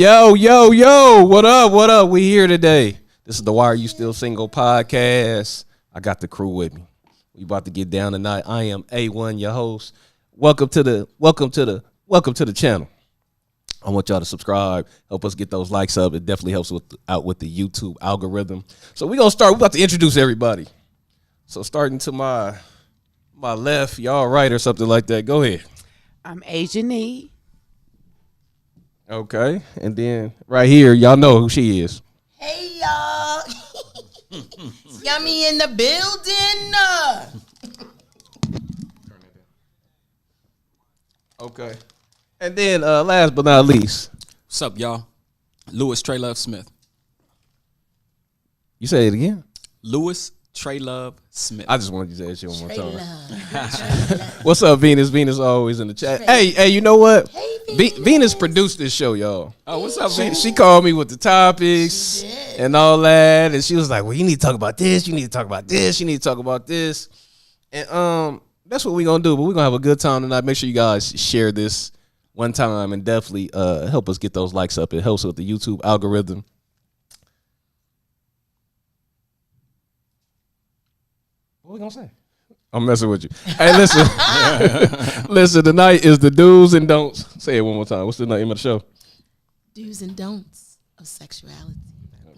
Yo, what up? We here today. This is the Why Are You Still Single podcast. I got the crew with me. We about to get down tonight. I am A1, your host. Welcome to the channel. I want y'all to subscribe, help us get those likes up. It definitely helps out with the YouTube algorithm. So we're gonna start. We're about to introduce everybody. So starting to my left, y'all right or something like that. Go ahead. I'm AuJunae. Okay, and then right here, y'all know who she is. Hey y'all, Yummy in the building. Okay, and then last but not least, What's up, y'all? Louis Trey Love Smith. you say it again. Louis Trey Love Smith. I just wanted you to say that shit one more time. What's up, Venus? Venus always in the chat. Hey, you know what? Hey, Venus produced this show, y'all. Oh, what's up, Venus? She called me with the topics and all that, and she was like, "Well, you need to talk about this. You need to talk about this. You need to talk about this." And that's what we're gonna do. But we're gonna have a good time tonight. Make sure you guys share this one time and definitely help us get those likes up. It helps with the YouTube algorithm. What we gonna say? I'm messing with you. Hey, listen. Listen, tonight is the do's and don'ts. Say it one more time. What's the name of the show? Do's and don'ts of sexuality.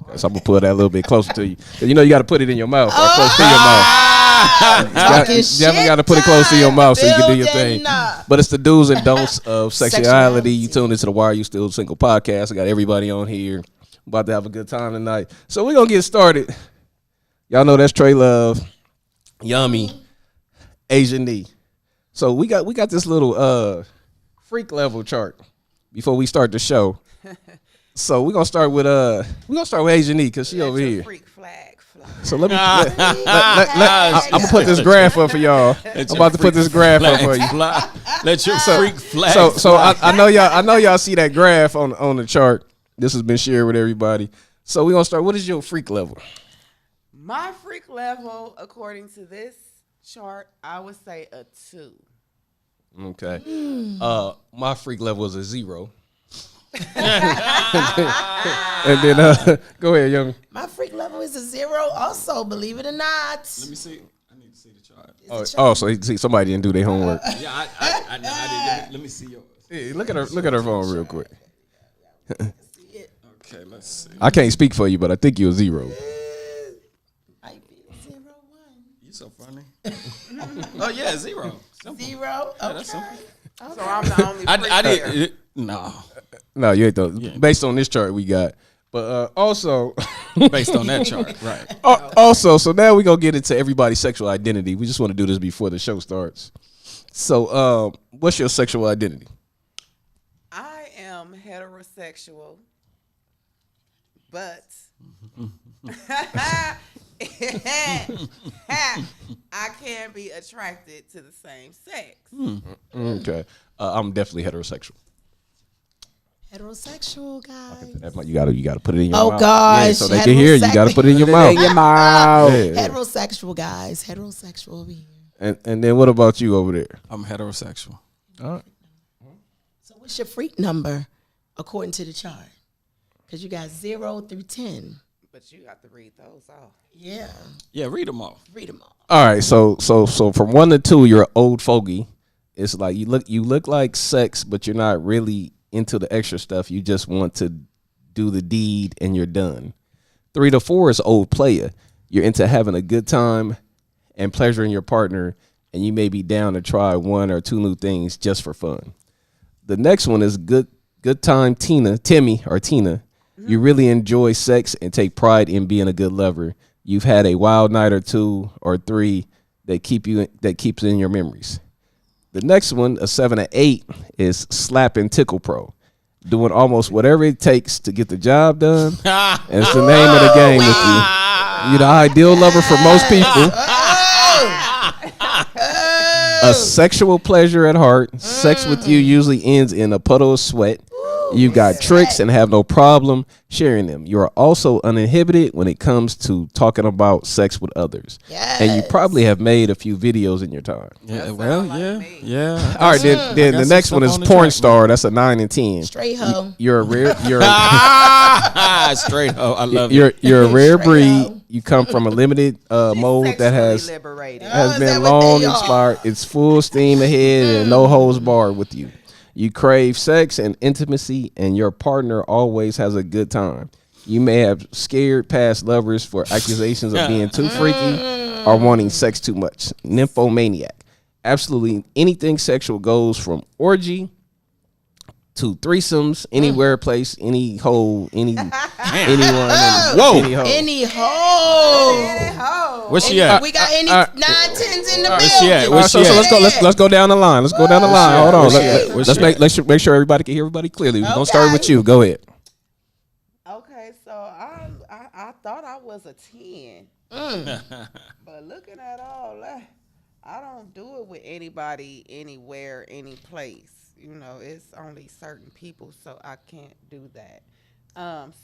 Okay, so I'm going to put that a little bit closer to you. You know you got to put it in your mouth or close to your mouth. You definitely got to put it close to your mouth so you can do your thing. But it's the do's and don'ts of sexuality. You tune into the Why Are You Still Single podcast. I got everybody on here. About to have a good time tonight. So we're going to get started. Y'all know that's Trey Love, Yummy, AuJunae. So we got this little freak level chart before we start the show. So we're gonna start with AuJunae because she over here. Freak flag. So let me. I'm gonna put this graph up for y'all. I'm about to put this graph up for you. Let your freak flag. So I know y'all see that graph on the chart. This has been shared with everybody. So we're gonna start. What is your freak level? My freak level, according to this chart, I would say a 2. Okay. My freak level is a 0. And then go ahead, Young. My freak level is a 0 also, believe it or not. Let me see. I need to see the chart. Oh, so see, somebody didn't do their homework. Yeah, I did. Let me see yours. Hey, look at her phone real quick. Okay, let's see. I can't speak for you, but I think you're a 0. Might be a 0, 1. You so funny. Oh yeah, 0. Simple. 0? Yeah, Okay. that's simple. So I'm the only freak I there. did. No, No, you ain't though. Based on this chart we got, but also based on that chart, right? Also, so now we gonna get into everybody's sexual identity. We just want to do this before the show starts. So, what's your sexual identity? I am heterosexual, but I can be attracted to the same sex. Okay, I'm definitely heterosexual. Heterosexual, guys. You gotta put it in your mouth. Oh, gosh. Yeah, so they can hear you. You gotta put it in your mouth. Yeah. Heterosexual, guys. Heterosexual over here. And then what about you over there? I'm heterosexual. All right. So what's your freak number according to the chart? Because you got 0 through 10. But you got to read those off. Yeah. Yeah, read them off. Read them all. All right, so from 1 to 2, you're an old fogey. It's like you look like sex, but you're not really into the extra stuff. You just want to do the deed and you're done. 3 to 4 is old player. You're into having a good time and pleasuring your partner, and you may be down to try 1 or 2 new things just for fun. The next one is good time Timmy. You really enjoy sex and take pride in being a good lover. You've had a wild night or 2 or 3 that keeps in your memories. The next one, a 7 or 8, is slap and tickle pro. Doing almost whatever it takes to get the job done. And it's the name of the game with you. You're the ideal lover for most people. A sexual pleasure at heart. Sex with you usually ends in a puddle of sweat. You got tricks and have no problem sharing them. You are also uninhibited when it comes to talking about sex with others. Yes. And you probably have made a few videos in your time. Yeah, That well, sound like yeah, me. yeah. All right, then I got the some next one stuff is on the porn track, star. That's a 9 and 10. Straight hoe. You're a rare. Straight. Oh, I love You're a rare Straight breed. hoe. You come from a limited mode that has liberated. Is that been what long they are? expired. It's full steam ahead and no holds barred with you. You crave sex and intimacy, and your partner always has a good time. You may have scared past lovers for accusations of being too freaky or wanting sex too much. Nymphomaniac. Absolutely anything sexual goes, from orgy to threesomes, anywhere, place, any hole, anyone. Whoa. Any hoe. Where's she at? We got any 9-10s in the building. she at? Where's So she at? let's go down the line. Let's go down the line. Hold on. Where's she at? Let's make sure everybody can hear everybody clearly. We're gonna start with you. Go ahead. Okay, so I thought I was a 10. But looking at all that, I don't do it with anybody, anywhere, any place. You know, it's only certain people, so I can't do that.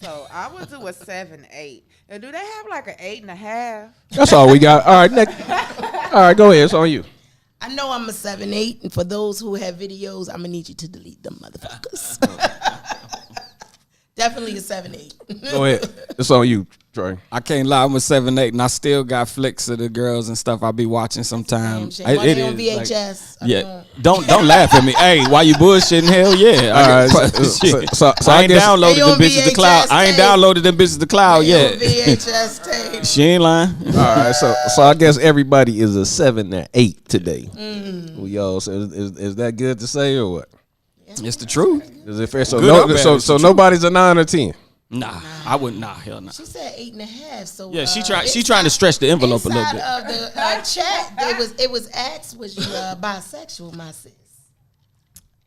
So I would do a 7-8. And do they have like an 8.5? That's all we got. All right, next. All right, go ahead. It's on you. I know I'm a 7-8, and for those who have videos, I'm gonna need you to delete them motherfuckers. Definitely a 7-8. Go ahead. It's on you, Troy. I can't lie, I'm a 7-8, and I still got flicks of the girls and stuff I be watching sometimes. One It on is, VHS. like, yeah, don't laugh at me. Hey, why you bullshitting? Hell yeah. All right, Shit. so I I ain't guess downloaded They them on bitches to VHS cloud. I ain't tape. downloaded them bitches to cloud yet. VHS tape. She ain't lying. all right. So I guess everybody is a 7 or 8 today. We all. So is that good to say or what? It's the truth. Is it fair? So Good or bad, it's so the nobody's a 9 or 10. Nah, I wouldn't. Nah, hell no. She said 8.5. So Yeah, she trying to stretch the envelope a little bit. Inside of the chat, it was asked, was you bisexual, my sis?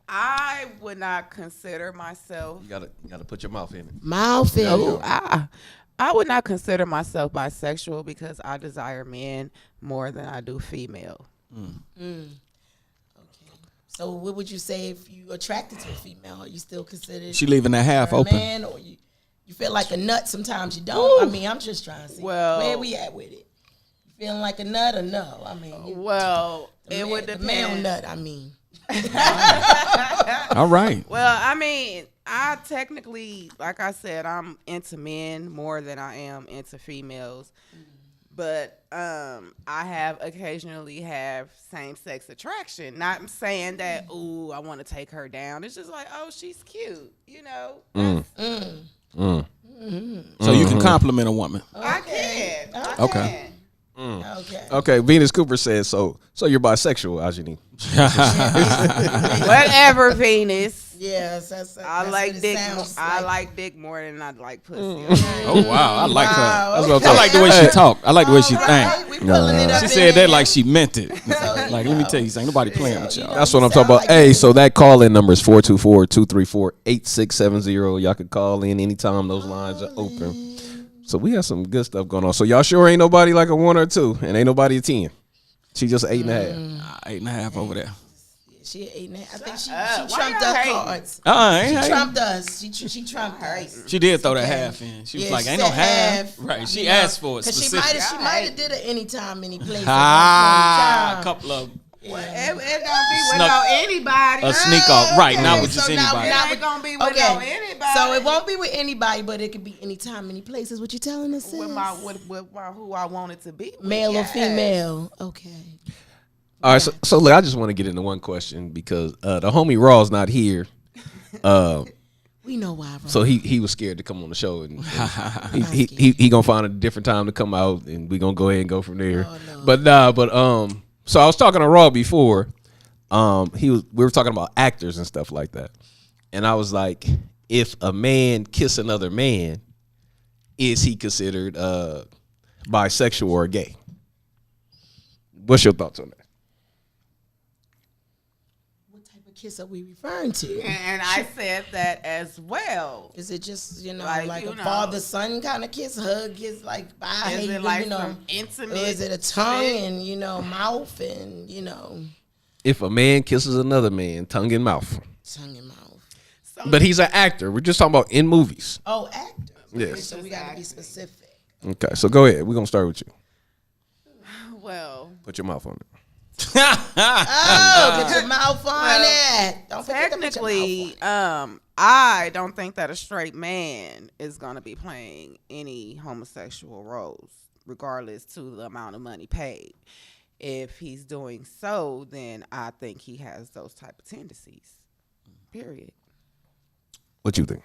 I would not consider myself. You gotta put your mouth in it. Mouth in. Oh, I would not consider myself bisexual because I desire men more than I do female. Okay. So what would you say if you attracted to a female? Are you still considered She leaving that half a open. man, or you feel like a nut? Sometimes you don't. I mean, I'm just trying to see where we at with it. You feeling like a nut or no? I mean, Well, it would the depend. male nut. I mean, All right. Well, I mean, I technically, like I said, I'm into men more than I am into females. But I have occasionally have same-sex attraction. Not saying that, ooh, I want to take her down. It's just like, oh, she's cute, you know. So you can compliment a woman. I can. I Okay. can. Okay. Venus Cooper says so. So you're bisexual, AuJunae. Whatever, Venus. yes, that's I what like it dick. sounds I like. like dick more than I like pussy. Okay? Oh wow, I like her. That's what I'm I talking like the way she talk. I like the way she Right, think. we pulling it up She in said that there. like she meant it. Like, let me tell you, ain't nobody playing with y'all. That's what I'm Sound talking about. like Hey, you. so that call-in number is 424-234-8670. Y'all can call in anytime those lines are open. So we have some good stuff going on. So y'all sure ain't nobody like a 1 or 2, and ain't nobody a 10. She just 8.5. 8.5 over there. She 8.5. I think she Why trumped y'all us hating? cards. Ain't She trumped us. She trumped us. She did throw that half in. She was Yeah, like, she ain't no said half. Right. She you know, asked for it 'cause specifically. she might have did it anytime, any place. A at couple of Well, it don't be with Snuck- no anybody. a sneak off. Right, not with So just now anybody. we're not It ain't gonna be with Okay, no anybody. so it won't be with anybody, but it could be anytime, any places. What you telling us? with sis? my who I want it to be. With. Male or Yes. female? Okay. All right, so look, I just want to get into one question because the homie Raw's not here. We know why. Bro. So he was scared to come on the show, and he gonna find a different time to come out, and we gonna go ahead and go from there. Oh, no. But so I was talking to Raw before. We were talking about actors and stuff like that, and I was like, if a man kiss another man, is he considered bisexual or gay? What's your thoughts on that? What type of kiss are we referring to? And I said that as well. Is it just Like, a you know. father son kind of kiss, hug, kiss, like bye, Is hey, it like you know, some intimate? or is it a tongue shit? and mouth and If a man kisses another man, tongue and mouth. tongue and mouth? So But he's an actor. We're just talking about in movies. Oh, actor. Yes. So we got to be specific. Okay, so go ahead. We're gonna start with you. Well, Put your mouth on it. Get your mouth on it. Don't forget to put your technically, mouth on it. I don't think that a straight man is going to be playing any homosexual roles, regardless to the amount of money paid. If he's doing so, then I think he has those type of tendencies. Period. What you think?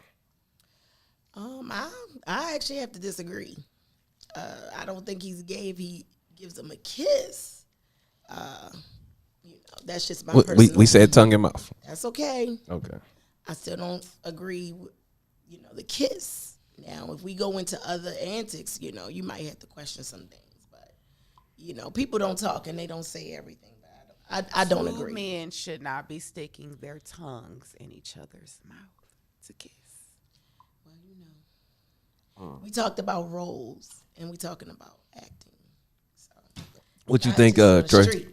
I actually have to disagree. I don't think he's gay if he gives him a kiss. That's just my personal We said tongue and mouth. That's okay. Okay. I still don't agree with, the kiss. Now, if we go into other antics, you might have to question some things. But, people don't talk and they don't say everything. But I don't agree. Men should not be sticking their tongues in each other's mouth to kiss. Well, we talked about roles and we talking about acting. So, What you think, Trey?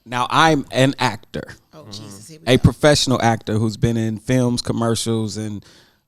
Now, I'm an actor, Oh, Jesus. Here we a go. professional actor who's been in films, commercials, and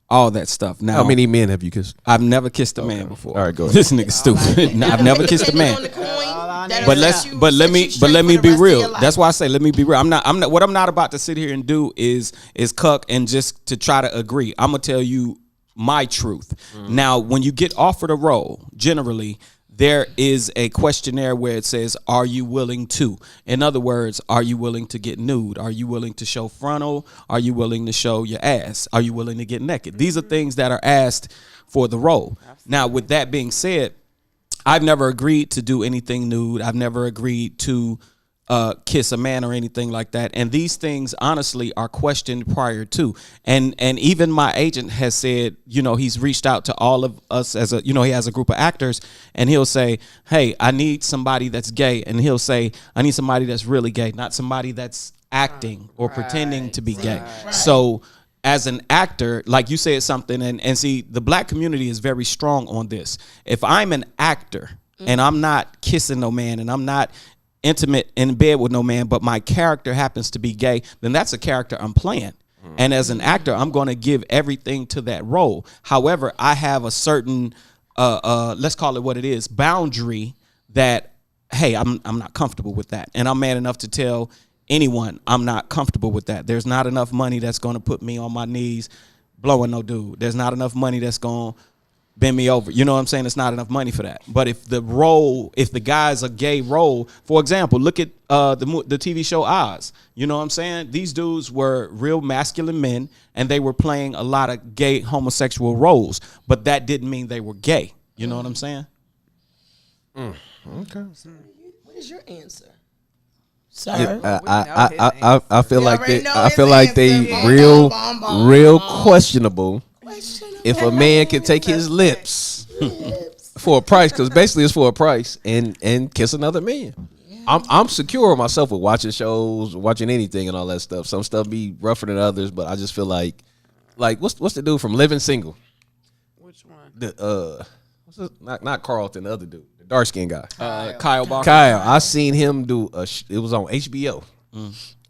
all that stuff. Now, How many men have you kissed? I've never kissed a man before. All right, go ahead. This nigga stupid. No, I've never kissed a man. Depending on the coin, But let me be real. That's why I say let me be real. I'm not what I'm not about to sit here and do is cuck and just to try to agree. I'm gonna tell you my truth. Now, when you get offered a role, generally there is a questionnaire where it says, are you willing to? In other words, are you willing to get nude? Are you willing to show frontal? Are you willing to show your ass? Are you willing to get naked? These are things that are asked for the role. Now, with that being said, I've never agreed to do anything nude. I've never agreed to kiss a man or anything like that. And these things, honestly, are questioned prior to. And even my agent has said, he's reached out to all of us as he has a group of actors, and he'll say, hey, I need somebody that's gay. And he'll say, I need somebody that's really gay, not somebody that's acting or pretending to be gay. Right. So as an actor, like you said something, and see, the black community is very strong on this. If I'm an actor and I'm not kissing no man and I'm not intimate in bed with no man, but my character happens to be gay, then that's a character I'm playing. And as an actor, I'm going to give everything to that role. However, I have a certain, let's call it what it is, boundary that, hey, I'm not comfortable with that. And I'm man enough to tell anyone I'm not comfortable with that. There's not enough money that's going to put me on my knees blowing no dude. There's not enough money that's going to bend me over. You know what I'm saying? It's not enough money for that. But if the guy's a gay role, for example, look at the TV show Oz. You know what I'm saying? These dudes were real masculine men, and they were playing a lot of gay homosexual roles. But that didn't mean they were gay. You know what I'm saying? Okay. What is your answer, sir? I feel like they. know I his feel like they answer. real questionable. If a man can take his lips for a price, because basically it's for a price, and kiss another man. I'm secure with myself with watching shows, watching anything, and all that stuff. Some stuff be rougher than others, but I just feel like what's the dude from Living Single? Which one? The not Carlton, the other dude, the dark skinned guy, Kyle Barker. Kyle. I seen him do it was on HBO.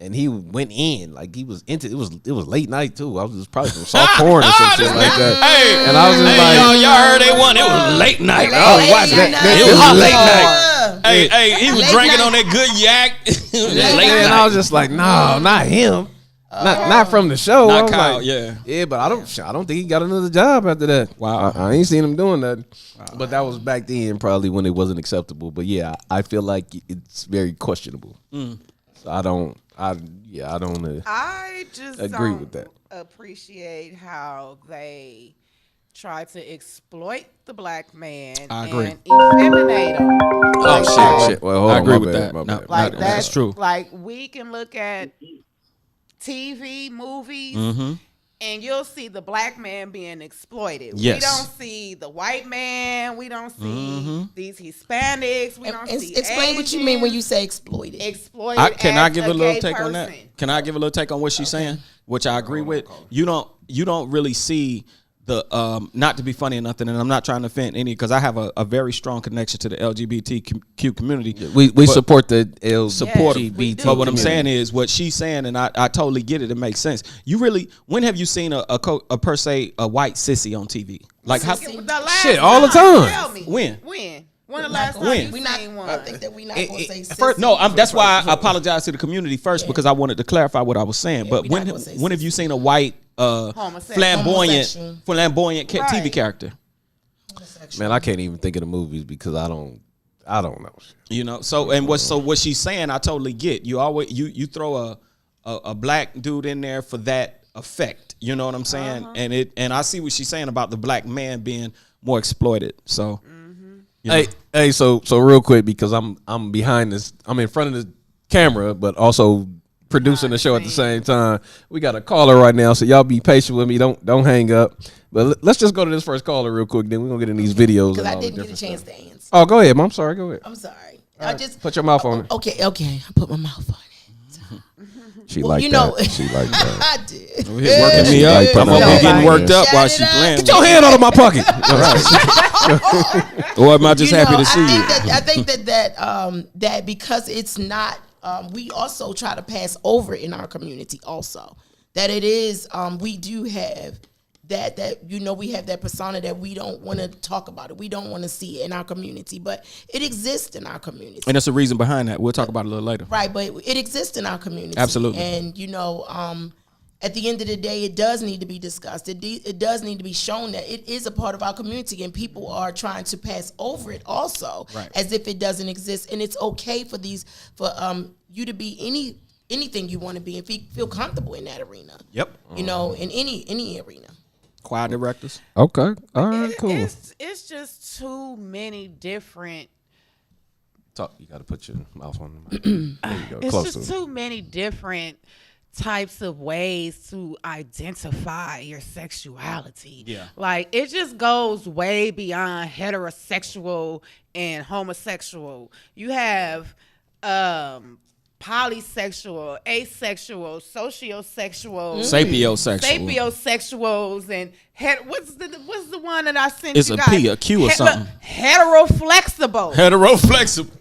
And he went in like he was into it. Was late night too. I was just probably from soft porn or some shit like that. Hey, and I was just like, y'all heard they won. It was late night. I was watching that. It was late night. Hey, he was drinking on that good yak. It was late night. And I was just like, no, not him. Not from the show. Not I was Kyle, like, yeah. But I don't think he got another job after that. Wow. I ain't seen him doing that. Wow. But that was back then, probably when it wasn't acceptable. But yeah, I feel like it's very questionable. So I don't I just agree don't with that. appreciate how they try to exploit the black man I agree. and effeminate him. Oh shit! Well, hold I on, agree my with bad, that. my No, bad. Like that's true. Like we can look at TV, movies, and you'll see the black man being exploited. Yes. We don't see the white man. We don't see these Hispanics. We don't see Explain what you mean when you say exploited. exploited. Can I as give a little gay take on that? person. Can I give a little take on what she's saying? Which I agree with. You don't really see not to be funny or nothing, and I'm not trying to offend any, because I have a very strong connection to the LGBTQ community. We support the LGBT. But what I'm saying is, what she's saying, and I totally get it. It makes sense. When have you seen a per se a white sissy on TV? Like how? Shit, all the time. Tell me. When? When the last time When? you seen one? I think that we not gonna say First, no, that's why I apologize to the community first, because I wanted to clarify what I was saying. Yeah, But we when not gonna say have you seen a white flamboyant Homosexual. TV Right. character? Man, I can't even think of the movies because I don't know. You know, what she's saying, I totally get. You always you throw a black dude in there for that effect. You know what I'm saying? And I see what she's saying about the black man being more exploited. So, you know. Hey, so real quick, because I'm behind this, I'm in front of the camera, but also producing the show at the same time. We got a caller right now, so y'all be patient with me. Don't hang up. But let's just go to this first caller real quick. Then we're gonna get in these videos. Because and I all the didn't get a different chance stuff. to answer. Oh, go ahead, Mom. Sorry, go ahead. I'm sorry. All I right, just put your mouth on it. Okay. I put my mouth on it. She Well, like you that. know- She like that. I did. Working me Yeah, up. like I'm putting gonna it be getting on. worked up while Shut she it up. playing. Get your hand out of my pocket. Or am I just happy to see you? I think that because it's not, we also try to pass over in our community also that it is, we do have that we have that persona that we don't want to talk about it. We don't want to see it in our community, but it exists in our community. And there's a reason behind that. We'll talk about it a little later. Right, but it exists in our community. Absolutely. And, at the end of the day, it does need to be discussed. It does need to be shown that it is a part of our community, and people are trying to pass over it also, Right. as if it doesn't exist. And it's okay for you to be anything you want to be, if you feel comfortable in that arena. Yep. In any arena. Choir directors. Okay. All right. Cool. It's just too many different. Talk. You got to put your mouth on the mic. There you go. It's Closer. just too many different types of ways to identify your sexuality. Yeah. Like it just goes way beyond heterosexual and homosexual. You have polysexual, asexual, sociosexual, sapiosexuals, and what's the one that I sent It's you a guys? P, a Q or something. Heteroflexible. Heteroflexible.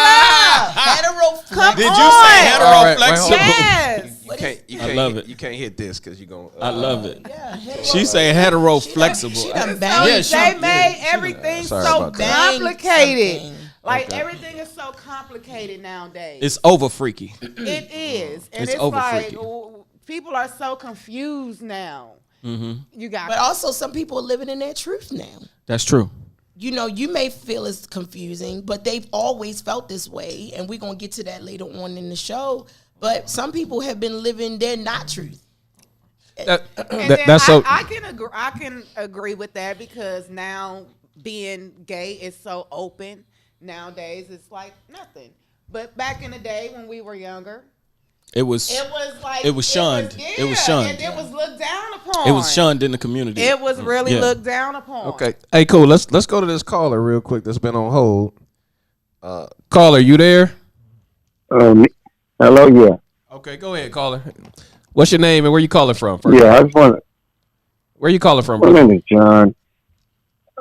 Hetero. Did you say All right, wait, heteroflexible? hold on. Yes. You I can't love hit, it. You can't hit this because you're going to. I love it. Yeah, She say heteroflexible. She done So banged they made everything Sorry so about that. complicated. Something. Like Okay. everything is so complicated nowadays. It's over freaky. It is, and It's it's, over like freaky. people are so confused now. You got, But also, some people are living in their truth now. That's true. You may feel it's confusing, but they've always felt this way, and we're gonna get to that later on in the show. But some people have been living their not truth. and that's so. I can agree with that because now being gay is so open. Nowadays, it's like nothing. But back in the day when we were younger, It was like it was shunned. It was shunned. and it was looked down upon. It was shunned in the community. It was really Yeah. looked down upon. Okay. Hey, cool. Let's go to this caller real quick that's been on hold. Caller, you there? Hello, yeah. Okay, go ahead, caller. What's your name and where you calling from? First? Yeah, I just want Where you calling from, my bro? name is John.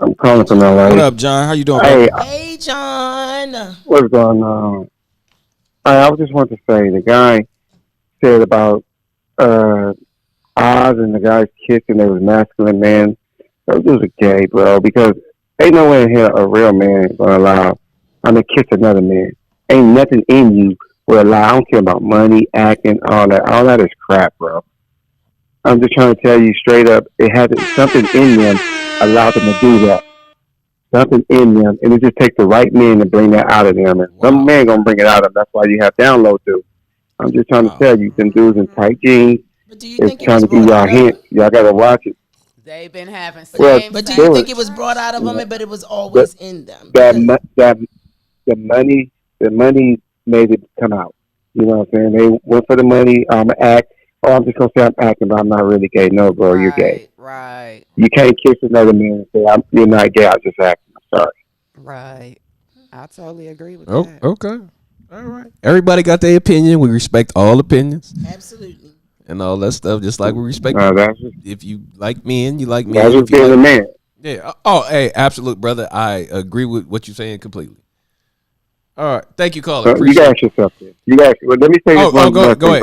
I'm calling from LA. What up, John? How you doing? Hey, Hey, John. what's going on? I just want to say the guy said about Oz and the guys kissing, they was masculine men. Those dudes are gay, bro, because ain't no way in here a real man is gonna allow kiss another man. Ain't nothing in you will allow. I don't care about money, acting, all that. All that is crap, bro. I'm just trying to tell you straight up, it has something in them allowed them to do that. Something in them, and it just takes the right man to bring that out of them. And some man gonna bring it out of them. That's why you have download dudes. I'm just trying to tell you, them dudes in tight jeans, But do you it's think it trying was to give brought y'all out of hints. Y'all gotta watch it. They've been having Well, same But do They you were- think it was brought out of them, but it was always in them? That Because- the money made it come out. You know what I'm saying? They went for the money. I'm an act. Oh, I'm just gonna say I'm acting, but I'm not really gay. No, bro, you're gay. Right. You can't kiss another man and say you're not gay. I'm just acting. I'm sorry. Right. I totally agree with Oh, that. okay. All right. Everybody got their opinion. We respect all opinions. Absolutely. and all that stuff. Just like we respect. That's just, If you like men, you like men. that's just If you being like, a man. yeah. Oh, hey, absolute brother. I agree with what you're saying completely. All right, thank you, caller. You gotta ask yourself this. Well, let me say this one. Go thing, ahead.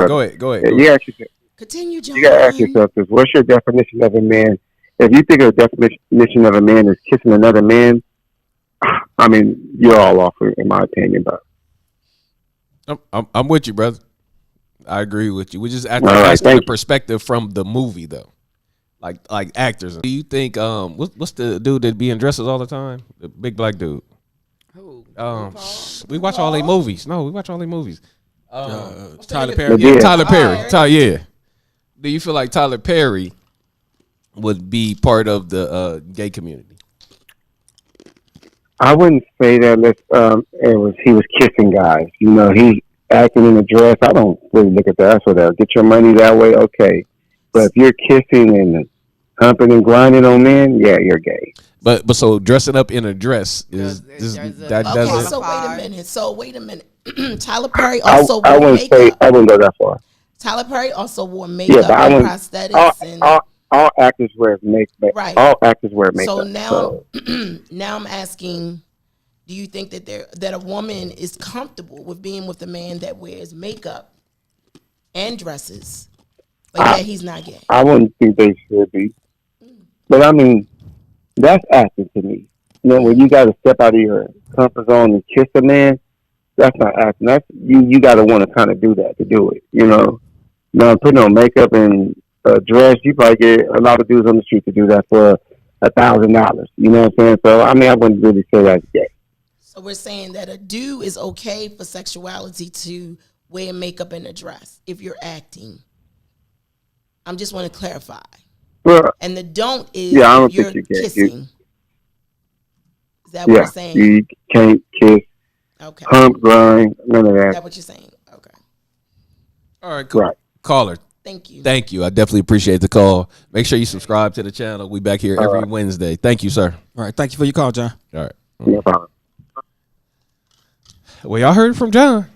You gotta ask yourself. Continue, John. You gotta ask yourself this: what's your definition of a man? If you think a definition of a man is kissing another man, I mean, you're all off, in my opinion. But I'm with you, brother. I agree with you. We just asking the perspective from the movie, though. Like actors. Do you think what's the dude that be in dresses all the time? The big black dude. Who? We watch all their movies. No, we watch all their movies. Tyler Perry. Yeah. Tyler Perry. Yeah. Do you feel like Tyler Perry would be part of the gay community? I wouldn't say that unless he was kissing guys. You know, he acting in a dress. I don't really look at that. That's whatever. Get your money that way, okay. But if you're kissing and humping and grinding on men, yeah, you're gay. But so dressing up in a dress that Okay, doesn't. so wait a minute. Tyler Perry also I wore wouldn't makeup. I wouldn't go that far. Tyler Perry also wore makeup But I and wouldn't. prosthetics All actors wear makeup. Right. All actors wear makeup. So now, now I'm asking, do you think that a woman is comfortable with being with a man that wears makeup and dresses, but yet he's not gay? I wouldn't think they should be. But I mean, that's acting to me. You know, when you got to step out of your comfort zone and kiss a man, that's not acting. That's you got to want to kind of do that to do it. You know, now putting on makeup and dress, you probably get a lot of dudes on the street to do that for $1,000. You know what I'm saying? So I mean, I wouldn't really say that's gay. So we're saying that a dude is okay for sexuality to wear makeup and a dress if you're acting. I'm just want to clarify. Well, And the don't is I don't if you're think you're gay. kissing. Is that what you're saying? You can't kiss, Okay. hump, grind, none of Is that. that what you're saying? Okay. All right, cool. Right. Caller. Thank you. Thank you. I definitely appreciate the call. Make sure you subscribe to the channel. We back here every Wednesday. Thank you, sir. All right, thank you for your call, John. All right. No problem. Well, y'all heard from John.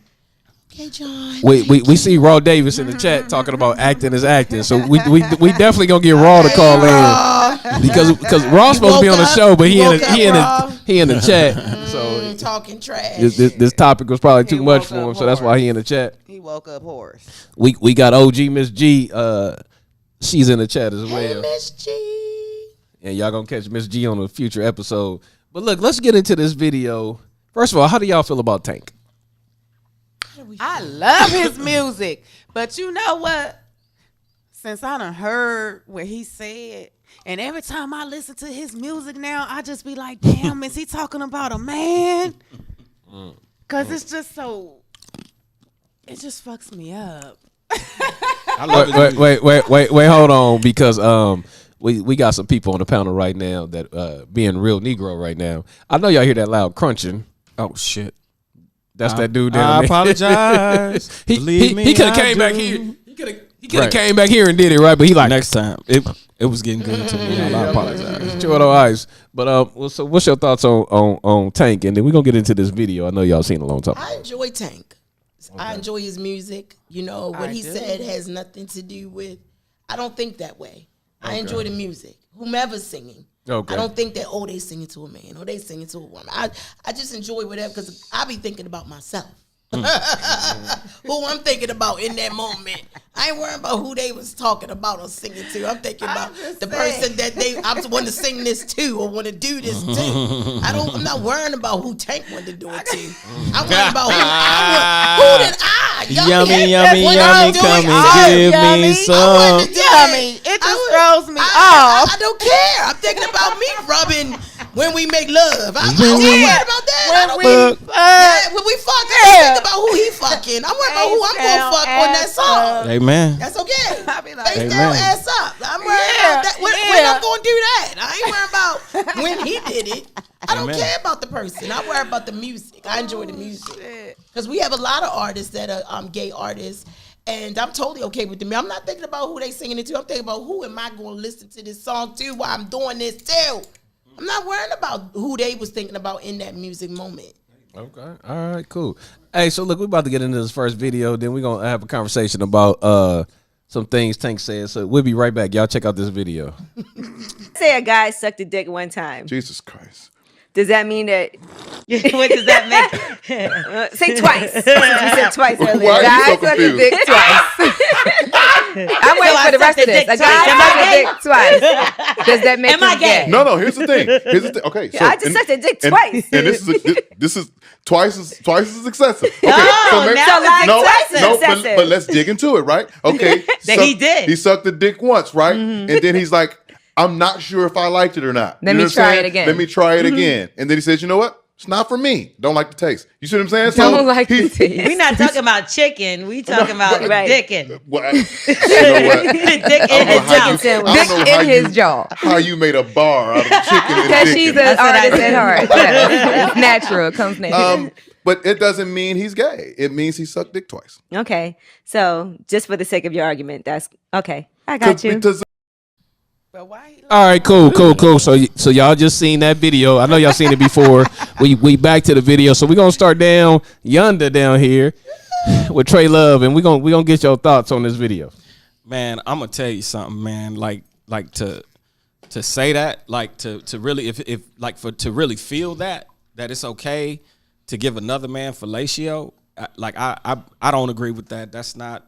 Okay, John. We see Raw Davis in the chat talking about acting is acting. So we definitely gonna get Raw to call in because Raw's supposed to be on the show, but he in the chat. So Talking trash. this topic was probably too He much woke for him, up so that's why hoarse. he in the chat. He woke up hoarse. We got OG Miss G. She's in the chat as Hey, well, Miss G. and y'all gonna catch Miss G on a future episode. But look, let's get into this video. First of all, how do y'all feel about Tank? I love his music, but you know what? Since I done heard what he said, and every time I listen to his music now, I just be like, damn, is he talking about a man? Because it's just so, it just fucks me up. I love it. Wait, hold on, because we got some people on the panel right now that being real Negro right now. I know y'all hear that loud crunching. Oh shit. That's that dude down I there. apologize. he Believe me, he could have I came back do. here. He could have came back here and did it right, but he like Next time, it was getting good to me. I apologize. chew it on ice. But so what's your thoughts on Tank? And then we're gonna get into this video. I know y'all seen a long time. I enjoy Tank. I enjoy his music. You know, what he do. said has nothing to do with, I don't think that way. I enjoy the music. Whomever's singing. Okay. I don't think that, they singing to a man or they singing to a woman. I just enjoy whatever because I be thinking about myself. Who I'm thinking about in that moment. I ain't worrying about who they was talking about or singing to. I'm thinking about the person that I want to sing this to or want to do this to. I'm not worrying about who Tank wanted to do it to. I'm worrying about who did I? Yummy, yummy, when yummy, I'm doing come all and give yummy. me I some. wanted to do Yummy. it. It just I throws me I off. don't care. I'm thinking about me rubbing when we make love. I'm When not we- worried about that. I don't when we fuck, I don't think about who he fucking. I'm worried about who I'm gonna fuck on that song. Amen. That's okay. I be like, Face Amen. down, ass up. I'm worried about that. When I'm gonna do that. I ain't worried about when he did it. I don't Amen. care about the person. I worry about the music. I enjoy the music because we have a lot of artists that are gay artists. And I'm totally okay with them. I'm not thinking about who they singing it to. I'm thinking about who am I going to listen to this song to while I'm doing this too. I'm not worrying about who they was thinking about in that music moment. Okay. All right, cool. Hey, so look, we're about to get into this first video. Then we're going to have a conversation about some things Tank said. So we'll be right back. Y'all check out this video. Say a guy sucked a dick one time. Jesus Christ. Does that mean that? What does that mean? Say twice. Since you said twice earlier. Why are you Guy so sucked a confused? dick twice. I'm waiting for the rest of this. A guy sucked a dick twice. Does that make Am I him gay? No. Here's the thing. Okay, so I just sucked a dick twice. and this is twice as excessive. Okay, Oh, now it's excessive. but let's dig into it, right? Okay, That he did. He sucked the dick once, right? And then he's like, I'm not sure if I liked it or not. Let me try it again. Let me try it again. And then he says, you know what? It's not for me. Don't like the taste. You see what I'm saying? Don't like the taste. We're not talking about chicken. We talking about Right. dicking. Well, you know what? Dick I in don't know his how you- mouth. I don't Dick know in how his you- jaw. How you made a bar out of chicken and Because dick. she's an That's what I artist did. at heart. Yeah. It's natural. It comes natural. But it doesn't mean he's gay. It means he sucked dick twice. Okay, so just for the sake of your argument, that's okay. I got you. But why? All right, cool. So y'all just seen that video. I know y'all seen it before. We back to the video. So we're gonna start down yonder down here with Trey Love, and we're gonna get your thoughts on this video. Man, I'm gonna tell you something, man. Like to say that, like to really if like for to really feel that it's okay to give another man fellatio. I don't agree with that. That's not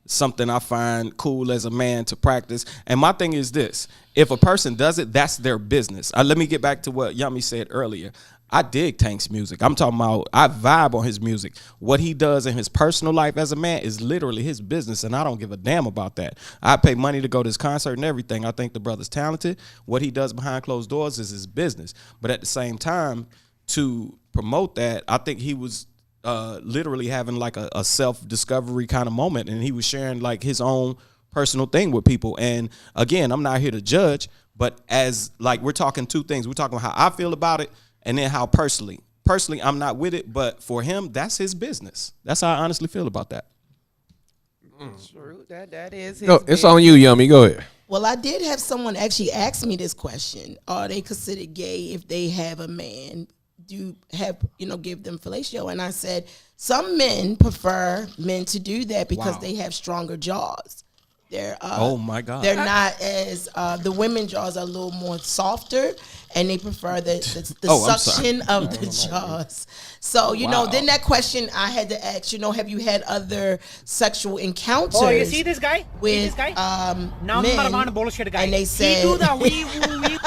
something I find cool as a man to practice. And my thing is this: if a person does it, that's their business. Let me get back to what Yummy said earlier. I dig Tank's music. I'm talking about, I vibe on his music. What he does in his personal life as a man is literally his business, and I don't give a damn about that. I pay money to go to his concert and everything. I think the brother's talented. What he does behind closed doors is his business. But at the same time, to promote that, I think he was literally having like a self-discovery kind of moment, and he was sharing like his own personal thing with people. And again, I'm not here to judge, but as like we're talking two things. We're talking about how I feel about it, and then how personally I'm not with it, but for him, that's his business. That's how I honestly feel about that. True. That is his No, it's on you, Yummy. Go ahead. Well, I did have someone actually ask me this question: are they considered gay if they have a man give them fellatio? And I said some men prefer men to do that because they have stronger jaws. They're Oh my God. they're not as the women jaws are a little more softer, and they prefer the I'm suction of the jaws. So then that question I had to ask, have you had other sexual encounters? Oh, you see this guy? With this guy? men, Number one bullshit guy. and they said, he do the wee woo wee.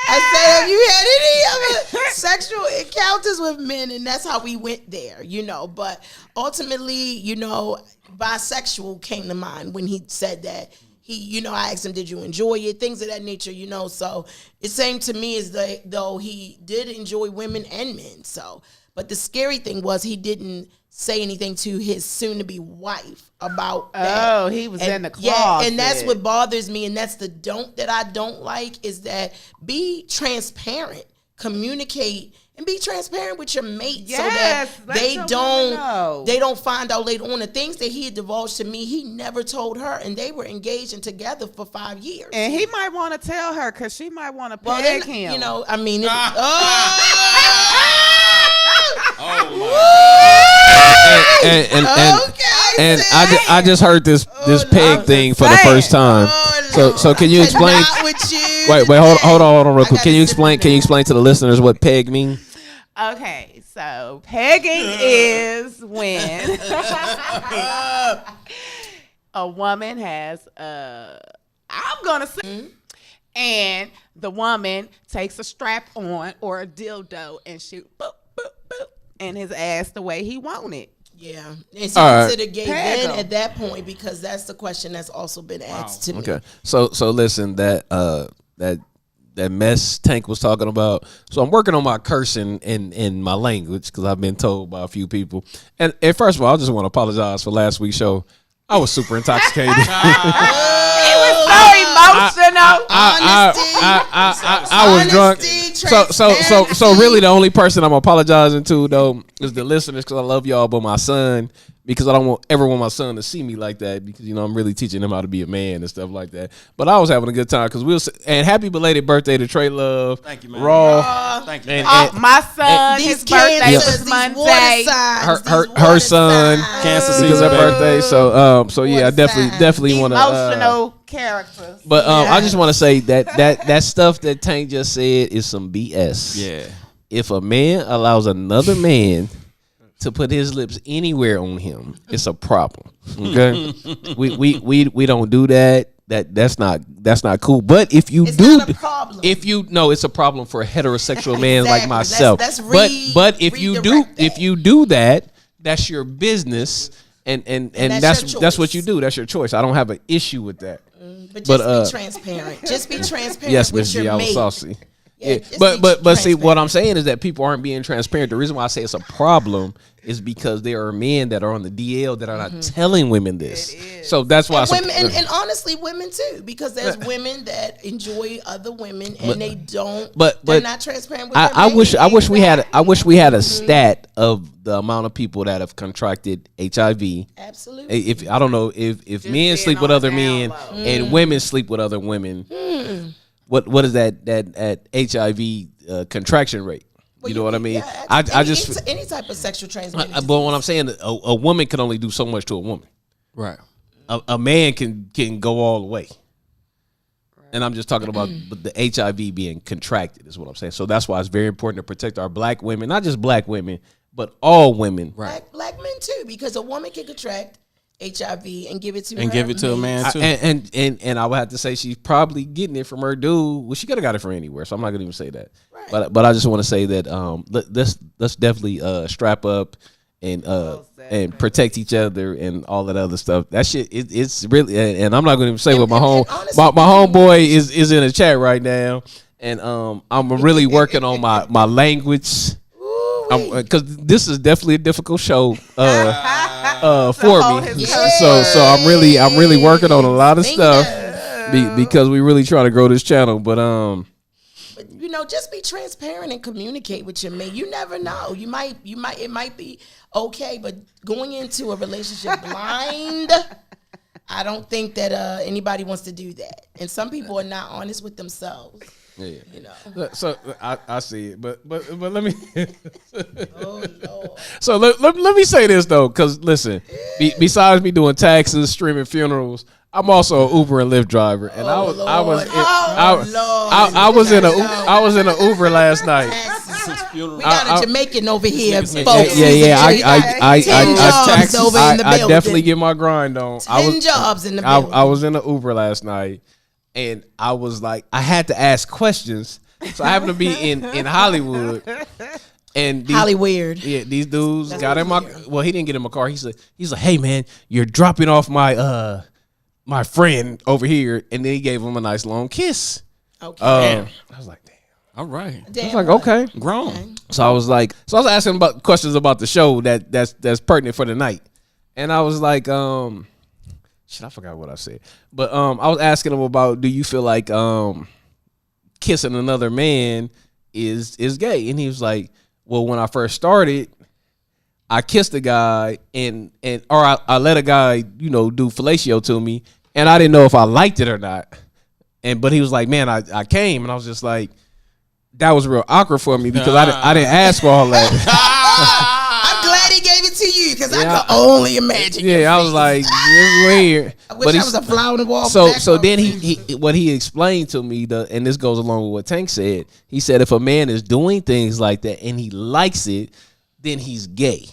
I said, have you had any other sexual encounters with men? And that's how we went there, But ultimately, bisexual came to mind when he said that. I asked him, did you enjoy it? Things of that nature, So it seemed to me as though he did enjoy women and men. So, but the scary thing was he didn't say anything to his soon-to-be wife about that. Oh, he was in the closet. Yeah, and that's what bothers me, and that's the don't that I don't like, is that be transparent, communicate, and be transparent with your mate so that they don't find out later on the things that he had divulged to me. He never told her, and they were engaged and together for 5 years. And he might want to tell her because she might want to peg him. And I just heard this peg thing for the first time. So can you explain? Wait, hold on real quick. Can you explain to the listeners what peg means? Okay, so pegging is when a woman has I'm gonna say, and the woman takes a strap on or a dildo and shoot boop boop boop in his ass the way he want it. Yeah, it's considered gay then at that point, because that's the question that's also been asked to me. Okay, so listen, that mess Tank was talking about. So I'm working on my cursing in my language because I've been told by a few people. And first of all, I just want to apologize for last week's show. I was super intoxicated. He was so emotional. I was drunk. So really, the only person I'm apologizing to though is the listeners because I love y'all, but my son. Because I don't ever want my son to see me like that because, I'm really teaching him how to be a man and stuff like that. But I was having a good time because and happy belated birthday to Trey Love. Thank you, man. Raw. Thank you. And My son, his birthday cancers, was Monday. her son, Cancer because season, her birthday. So yeah, I definitely want to. Emotional characters. But I just want to say that stuff that Tank just said is some BS. Yeah. If a man allows another man to put his lips anywhere on him, it's a problem. Okay, we don't do that. That's not cool. But if you It's do, not a problem. if you know, it's a problem for a heterosexual man like Exactly. myself. But if you do that, that's your business, and that's what you do. That's your choice. I don't have an issue with that. But just be transparent. Just be transparent. Yes, with Miss G, your I was mate. saucy. Yeah, Yeah, just but be see, what transparent. I'm saying is that people aren't being transparent. The reason why I say it's a problem is because there are men that are on the DL that are not telling women this. So that's why. And women, and honestly, women too, because there's women that enjoy other women and they don't. They're not transparent with. I their wish mate. I wish we had a stat of the amount of people that have contracted HIV. Absolutely. If I don't know if men sleep with other men and women sleep with other women. What is that HIV contraction rate? You know what I mean? Yeah, I just any type of sexual transmitted. but what I'm saying, a woman can only do so much to a woman. Right. A man can go all the way. And I'm just talking about the HIV being contracted is what I'm saying. So that's why it's very important to protect our black women, not just black women, but all women. Right. Black men too, because a woman can contract HIV and give it to And her give it to a mate. man too. And I would have to say she's probably getting it from her dude. Well, she could have got it from anywhere, so I'm not gonna even say that. Right. But I just want to say that let's definitely strap up and protect each other and all that other stuff. That shit it's really and I'm not gonna even say what my homeboy is in the chat right now, and I'm really working on my language. Because this is definitely a difficult show for me. So I'm really working on a lot of stuff because we really try to grow this channel. But just be transparent and communicate with your mate. You never know. It might be okay, but going into a relationship blind, I don't think that anybody wants to do that. And some people are not honest with themselves. Yeah. So I see it, but let me. Oh Lord. So let me say this though, because listen, besides me doing taxes, streaming funerals, I'm also an Uber and Lyft driver, and I was in an Uber last night. We got a Jamaican over here, folks. Yeah. I jobs over in the building. I definitely get my grind on. 10 jobs in the building. I was in an Uber last night. And I was like, I had to ask questions. So I happened to be in Hollywood. And Hollywood. Yeah, these dudes got in my well, he didn't get in my car. He's like, hey man, you're dropping off my my friend over here. And then he gave him a nice long kiss. Okay. I was like, damn. All right. I was like, okay. Grown. So I was asking about questions about the show that's pertinent for the night. And I was like, shit, I forgot what I said. But I was asking him about, do you feel like kissing another man is gay? And he was like, well, when I first started, I kissed a guy or I let a guy, do fellatio to me, and I didn't know if I liked it or not. But he was like, man, I came, and I was just like, that was real awkward for me because I didn't ask for all that. I'm glad he gave it to you because I could only imagine. Yeah, I was like, it's weird. I wish I was a fly on the wall. So then he what he explained to me, and this goes along with what Tank said. He said if a man is doing things like that and he likes it, then he's gay.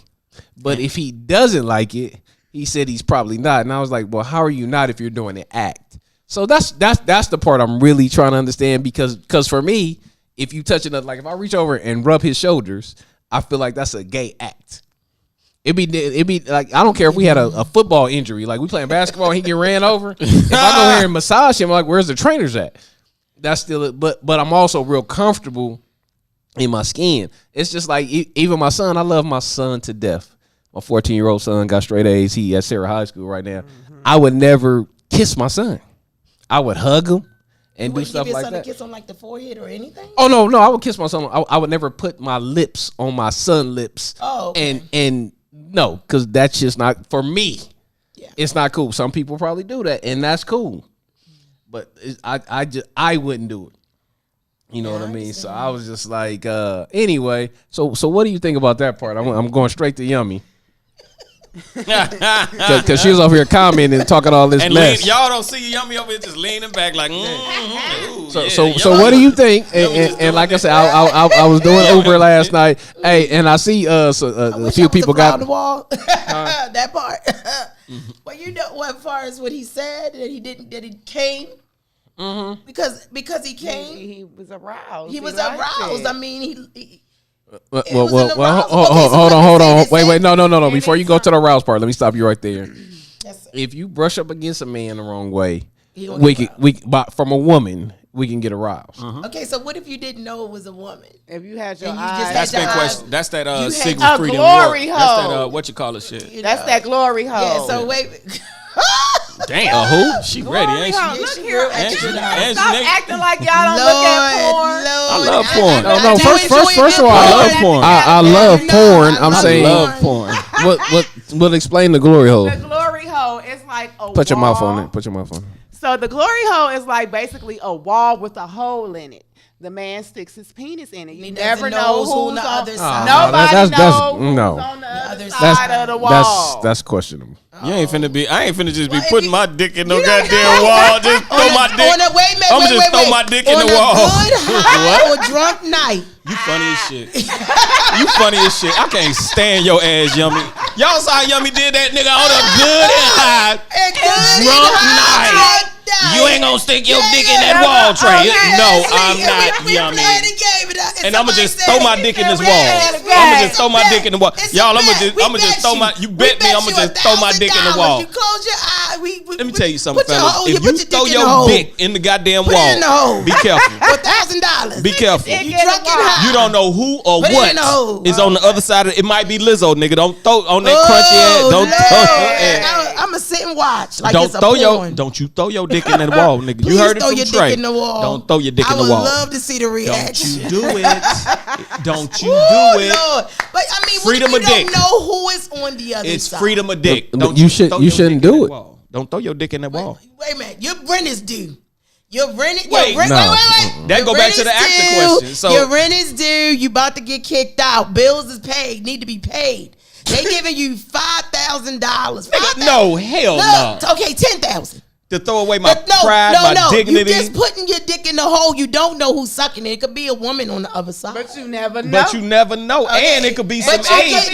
But if he doesn't like it, he said he's probably not. And I was like, well, how are you not if you're doing the act? So that's the part I'm really trying to understand because for me, if you touch it, like if I reach over and rub his shoulders, I feel like that's a gay act. It'd be like, I don't care if we had a football injury, like we playing basketball and he get ran over. If I go here and massage him, I'm like, where's the trainers at? That's still it. But I'm also real comfortable in my skin. It's just like, even my son, I love my son to death. My 14-year-old son got straight A's. He at Sarah High School right now. I would never kiss my son. I would hug him. and do stuff give your like son that. a kiss on like the forehead or anything? Oh no, I would kiss my son. I would never put my lips on my son's lips. Oh, okay. and no, because that's just not for me. Yeah. It's not cool. Some people probably do that, and that's cool. But I wouldn't do it. You know what I mean? So I was just like, anyway. So what do you think about that part? I'm going straight to Yummy. Because she was over here commenting and talking all this and mess. y'all don't see Yummy over here just leaning back like. So what do you think? And like I said, I was doing Uber last night. Hey, and I see a few people got the wall. That part. Well, you know what? As far as what he said that he came. Mm-hmm. Because he came, he was aroused. He was aroused. I mean, he well, hold on. Wait, no. Before you go to the aroused part, let me stop you right there. Yes, if you brush up against a man the wrong way, but from a woman, we can get aroused. Mm-hmm. Okay, so what if you didn't know it was a woman? If you had your eyes, that's been question. That's that Sigrid a Freedom glory War. hole. That's that what you call it shit. That's that glory hole. Yeah. So wait. Damn, who? She ready, ain't she? Look here, And stop she acting like y'all don't look at porn. I love porn. No. First of all, I love porn. I love porn. I'm saying, I love porn. What explain the glory hole? The glory hole is like a Put your wall. mouth on it. Put your mouth on it. So the glory hole is like basically a wall with a hole in it. The man sticks his penis in it. You never know who's on the other side. Nobody knows who's no. on the other side of the wall. That's questionable. You ain't finna be. I ain't finna just be putting my dick in no goddamn wall. Just throw my dick. I'm gonna just throw my dick in the wall. On a good high or drunk night. You funny as shit. You funny as shit. I can't stand your ass, Yummy. Y'all saw how Yummy did that nigga on a good and high drunk night. You ain't gonna stick your dick in that wall tray. No, I'm not Yummy. And I'ma just throw my dick in this wall. I'ma just throw my dick in the wall. Y'all, I'ma just throw my. You bet me, I'ma just throw my dick in the wall. You close your eye. Let me tell you something, fellas. If you throw your dick in the goddamn wall, be careful. $1,000. Be careful. You drunk and high. You don't know who or what is on the other side of it. It might be Lizzo, nigga. Don't throw on that crunchy ass. Don't throw. I'ma sit and watch. Like don't it's a throw porn. don't you throw your dick in that wall, nigga. You heard it from Trey. Dick in the wall. Don't throw your dick in the wall. I would love to see the reaction. Don't you do it. Don't you do it. Lord. But I mean, freedom what if of you dick. don't know who is on the other it's side? It's freedom of dick. But you shouldn't do it. Don't throw your dick in that wall. Wait a minute. Your rent is due. Your rent. Wait. That go back to the actor question. So your rent is due. You about to get kicked out. Bills is paid. Need to be paid. They giving you $5,000. No, hell no. Okay, $10,000. To throw away my pride, my dignity. You just putting your dick in the hole. You don't know who's sucking it. It could be a woman on the other side. But you never know. Okay. And it could be some AIDS.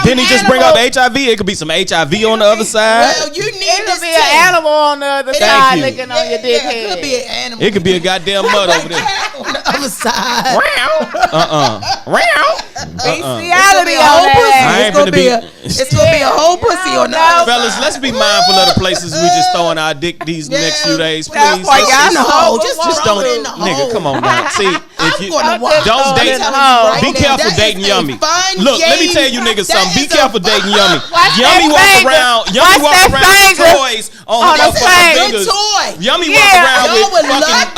Didn't he just bring up HIV? It could be some HIV on the other side. Well, you need it could be an animal on the other side licking on your dick head. It could be an animal. It could be a goddamn mud over there. On the other side. Bestiality on that. It's gonna be a whole pussy on the other Fellas, let's be mindful of the places we just throwing our dick these next few days, please. In the hole. Just don't in the hole. Nigga, come on now. See, if you don't date, be careful dating Yummy. Look, let me tell you niggas something. Be careful dating Yummy. Yummy walk around with toys on her fucking fingers. Yummy walk around with fucking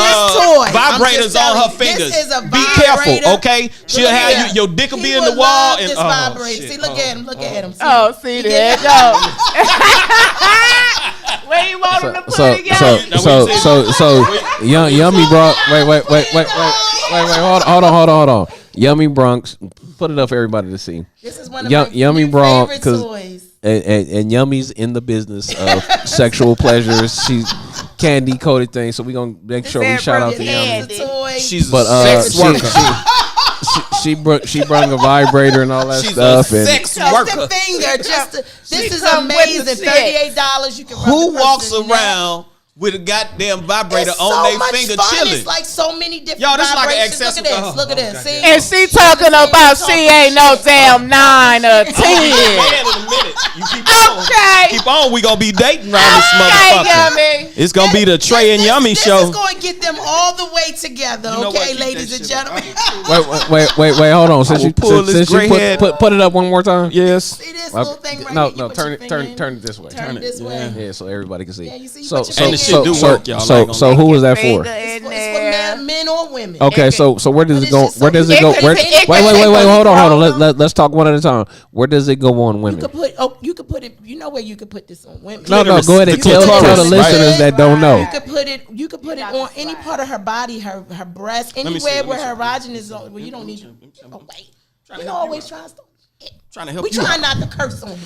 vibrators on her fingers. Be careful, okay? She'll have your dick will be in the wall and See, look at him. Look at him. See there it goes. Where you want him to put it again? So Yummy brought wait, hold on. Yummy Bronx, put it up for everybody to see. This is one of my Yummy Bronx, toys. And Yummy's in the business of sexual pleasures. She's candy coated things, so we gonna make sure we shout out to Yummy. She's a sex worker. She brought a vibrator and all that stuff. She's a sex worker. This is amazing. $38. You can. Who walks around with a goddamn vibrator on their finger chilling? It's like so many different. Y'all, this is like an vibrations. accessible. Look at this. See? And she talking about she ain't no damn 9 or 10. get it. You keep on. Keep on. We gonna be dating around this motherfucker. It's gonna be the Trey and Yummy show. This is going to get them all the way together, okay, ladies and gentlemen. Wait, hold on. Since you pull this gray head. put it up one more time. Yes. See this little thing right No, here? turn it this way. Turn it this way. Yeah, so everybody can see. Yeah, you see, So put your And the shit do work, y'all. So who was that for? It's for men or women. Okay, so where does But it it's go? just Where so- does it go? It Where, could- wait, it hold could- on. Let's talk one at a time. Where does it go on women? You could put it. You know where you could put this on women. No, go ahead and The tell clitoris, the listeners that don't know. You could put it on any part of her body, her breast, me see, anywhere let me where see. her erogen is on. Well, you don't need. Oh wait, we always trying to. Trying to help We you. trying not to curse on you.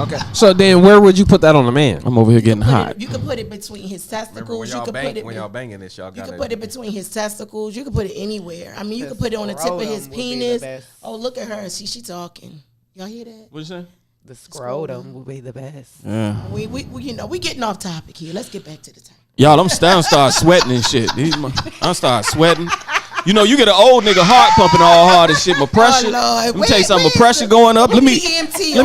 Okay. So then, where would you put that on the man? I'm over here getting hot. You could put it between his testicles. You could put it. banging this, y'all You could put it between his testicles. You could put it anywhere. I mean, you could put it on the tip of his scrotum would be the penis. best. Oh, look at her. She talking. Y'all hear that? What you saying? The scrotum would be the best. Yeah. We we getting off topic here. Let's get back to the topic. Y'all, I'm start sweating and shit. I'm start sweating. You know, you get an old nigga heart pumping all hard and shit. My pressure. Let me tell you something. My pressure going up. Let me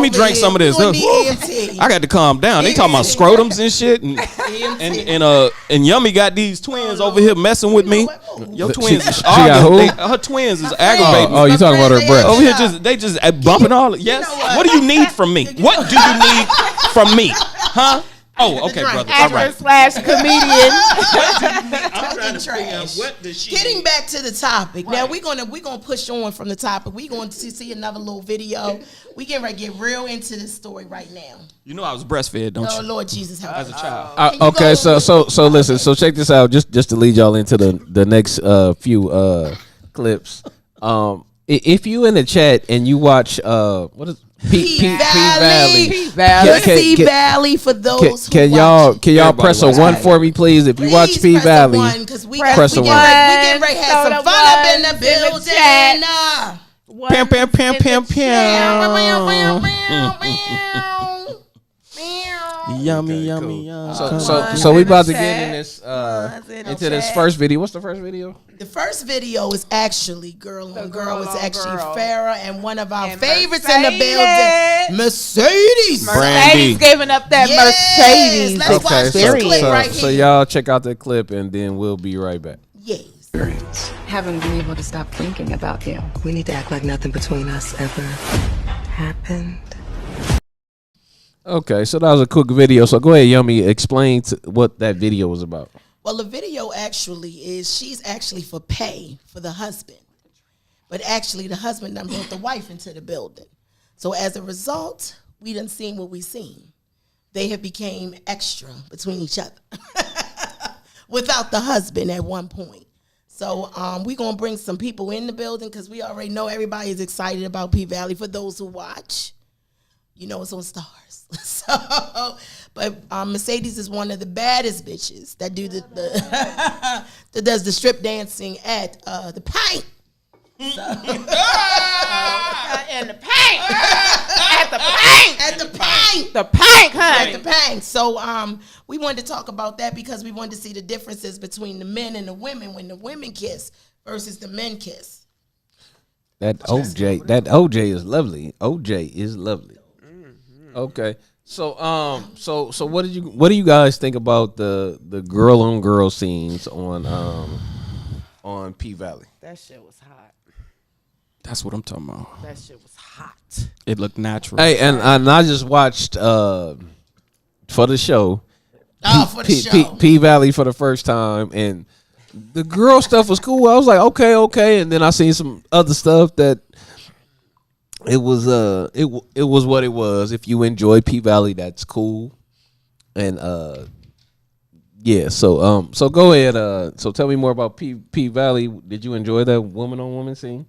drink some of this. I got to calm down. They talking about scrotums and shit, and Yummy got these twins over here messing with me. Your twins, is arguing. Her twins is aggravating. Oh, you talking about her breath? Over here, they just bumping all. Yes. What do you need from me? What do you need from me? Huh? Oh, okay, brother. All right. /comedian. Getting back to the topic. Right. Now we're gonna push on from the topic. We're going to see another little video. We getting ready to get real into this story right now. You know I was breastfed, don't you? Oh Lord Jesus, help As a child. Okay, so listen. So check this out. Just to lead y'all into the next few clips. If you in the chat and you watch what is P Valley. P Valley for those can y'all press a 1 for me, please? If you watch P Valley, press a 1. We getting ready to have some fun up in the building. Pam, pam, pam, pam, pam. Yummy, yummy, yummy. So we about to get in this into this first video. What's the first video? The first video is actually Girl on Girl. It's actually Farrah and one of our favorites in the building, Mercedes. Mercedes giving up that Mercedes. Let's watch this clip right here. So y'all check out the clip and then we'll be right back. Yes. Haven't been able to stop thinking about you. We need to act like nothing between us ever happened. Okay, so that was a quick video. So go ahead, Yummy, explain what that video was about. Well, the video actually is she's actually for pay for the husband. But actually the husband done brought the wife into the building. So as a result, we done seen what we seen. They have became extra between each other without the husband at one point. So we're going to bring some people in the building because we already know everybody is excited about P Valley. For those who watch, you know it's on Stars. But Mercedes is one of the baddest bitches that do that does the strip dancing at the Pint. In the paint. At the paint. At the Pint. The paint, honey. At the Pint. So we wanted to talk about that because we wanted to see the differences between the men and the women when the women kiss versus the men kiss. That OJ is lovely. OJ is lovely. Okay. So what do you guys think about the girl on girl scenes on P Valley? That shit was hot. That's what I'm talking about. That shit was hot. It looked natural. Hey, and I just watched for the show. P Valley for the first time, and the girl stuff was cool. I was like, okay, and then I seen some other stuff that it was what it was. If you enjoy P Valley, that's cool. And yeah, so go ahead. So tell me more about P Valley. Did you enjoy that woman on woman scene?